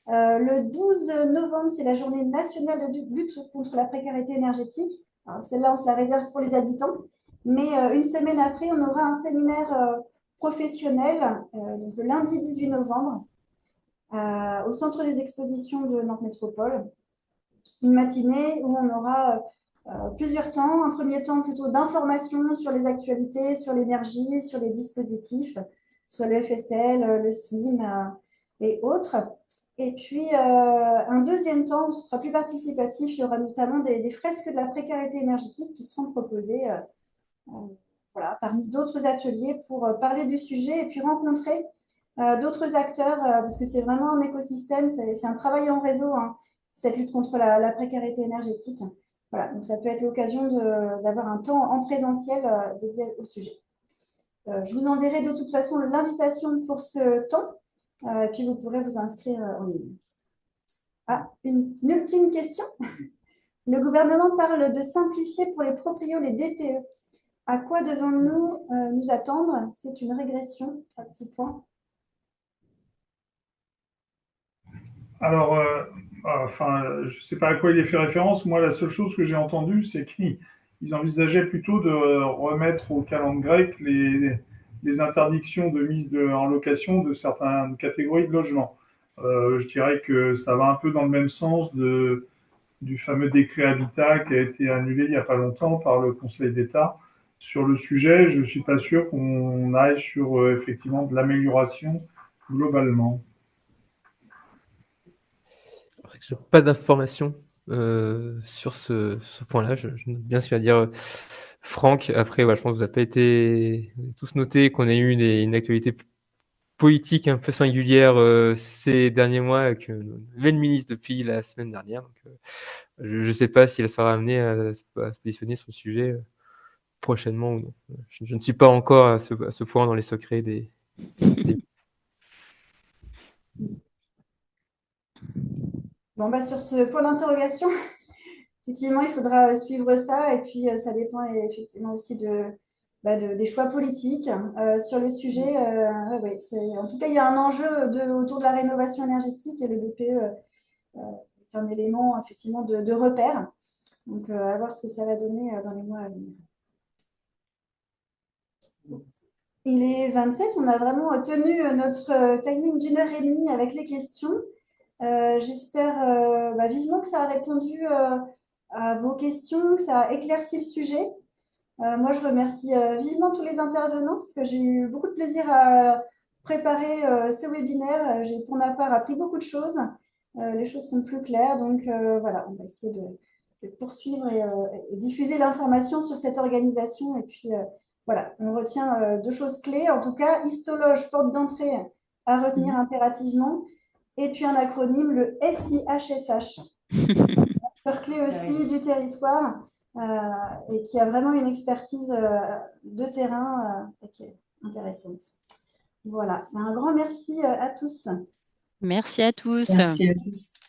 Le 12 novembre, c'est la journée nationale de lutte contre la précarité énergétique. Alors, celle-là, on se la réserve pour les habitants. Mais une semaine après, on aura un séminaire professionnel, donc le lundi 18 novembre, au Centre des expositions de Nantes Métropole. Une matinée où on aura plusieurs temps. Un premier temps plutôt d'information sur les actualités, sur l'énergie, sur les dispositifs, soit le FSL, le SLIM et autres. Et puis, un deuxième temps où ce sera plus participatif, il y aura notamment des fresques de la précarité énergétique qui seront proposées voilà, parmi d'autres ateliers pour parler du sujet et puis rencontrer d'autres acteurs, parce que c'est vraiment un écosystème, c'est un travail en réseau, hein, cette lutte contre la précarité énergétique. Voilà, donc ça peut être l'occasion d'avoir un temps en présentiel dédié au sujet. Je vous enverrai de toute façon l'invitation pour ce temps, et puis vous pourrez vous inscrire en ligne. Ah, une ultime question. Le gouvernement parle de simplifier pour les proprios les DPE. À quoi devons-nous nous attendre? C'est une régression, un petit point. Alors, je ne sais pas à quoi il est fait référence. Moi, la seule chose que j'ai entendue, c'est qu'ils envisageaient plutôt de remettre au calendrier grec les interdictions de mise en location de certaines catégories de logements. Je dirais que ça va un peu dans le même sens du fameux décret Habitat qui a été annulé il n'y a pas longtemps par le Conseil d'État. Sur le sujet, je ne suis pas sûr qu'on aille sur effectivement de l'amélioration globalement. Je n'ai pas d'informations sur ce point-là. Je note bien ce qu'il va dire Franck. Après, je pense que vous n'avez pas été tous notés qu'on a eu une actualité politique un peu singulière ces derniers mois avec une nouvelle ministre depuis la semaine dernière. Donc, je ne sais pas si elle sera amenée à se positionner sur le sujet prochainement ou non. Je ne suis pas encore à ce point dans les secrets des... Bon, sur ce point d'interrogation, effectivement, il faudra suivre ça. Et puis, ça dépend effectivement aussi des choix politiques sur le sujet. En tout cas, il y a un enjeu autour de la rénovation énergétique et le DPE est un élément effectivement de repère. Donc, à voir ce que ça va donner dans les mois à venir. Il est 27, on a vraiment tenu notre timing d'1 h 30 avec les questions. J'espère vivement que ça a répondu à vos questions, que ça a éclairci le sujet. Moi, je remercie vivement tous les intervenants parce que j'ai eu beaucoup de plaisir à préparer ce webinaire. J'ai pour ma part appris beaucoup de choses. Les choses sont plus claires, donc voilà, on va essayer de poursuivre et diffuser l'information sur cette organisation. Et puis voilà, on retient 2 choses clés. En tout cas, histologe, porte d'entrée à retenir impérativement. Et puis un acronyme, le SIHSH, acteur clé aussi du territoire et qui a vraiment une expertise de terrain qui est intéressante. Voilà, un grand merci à tous. Merci à tous. Merci à tous.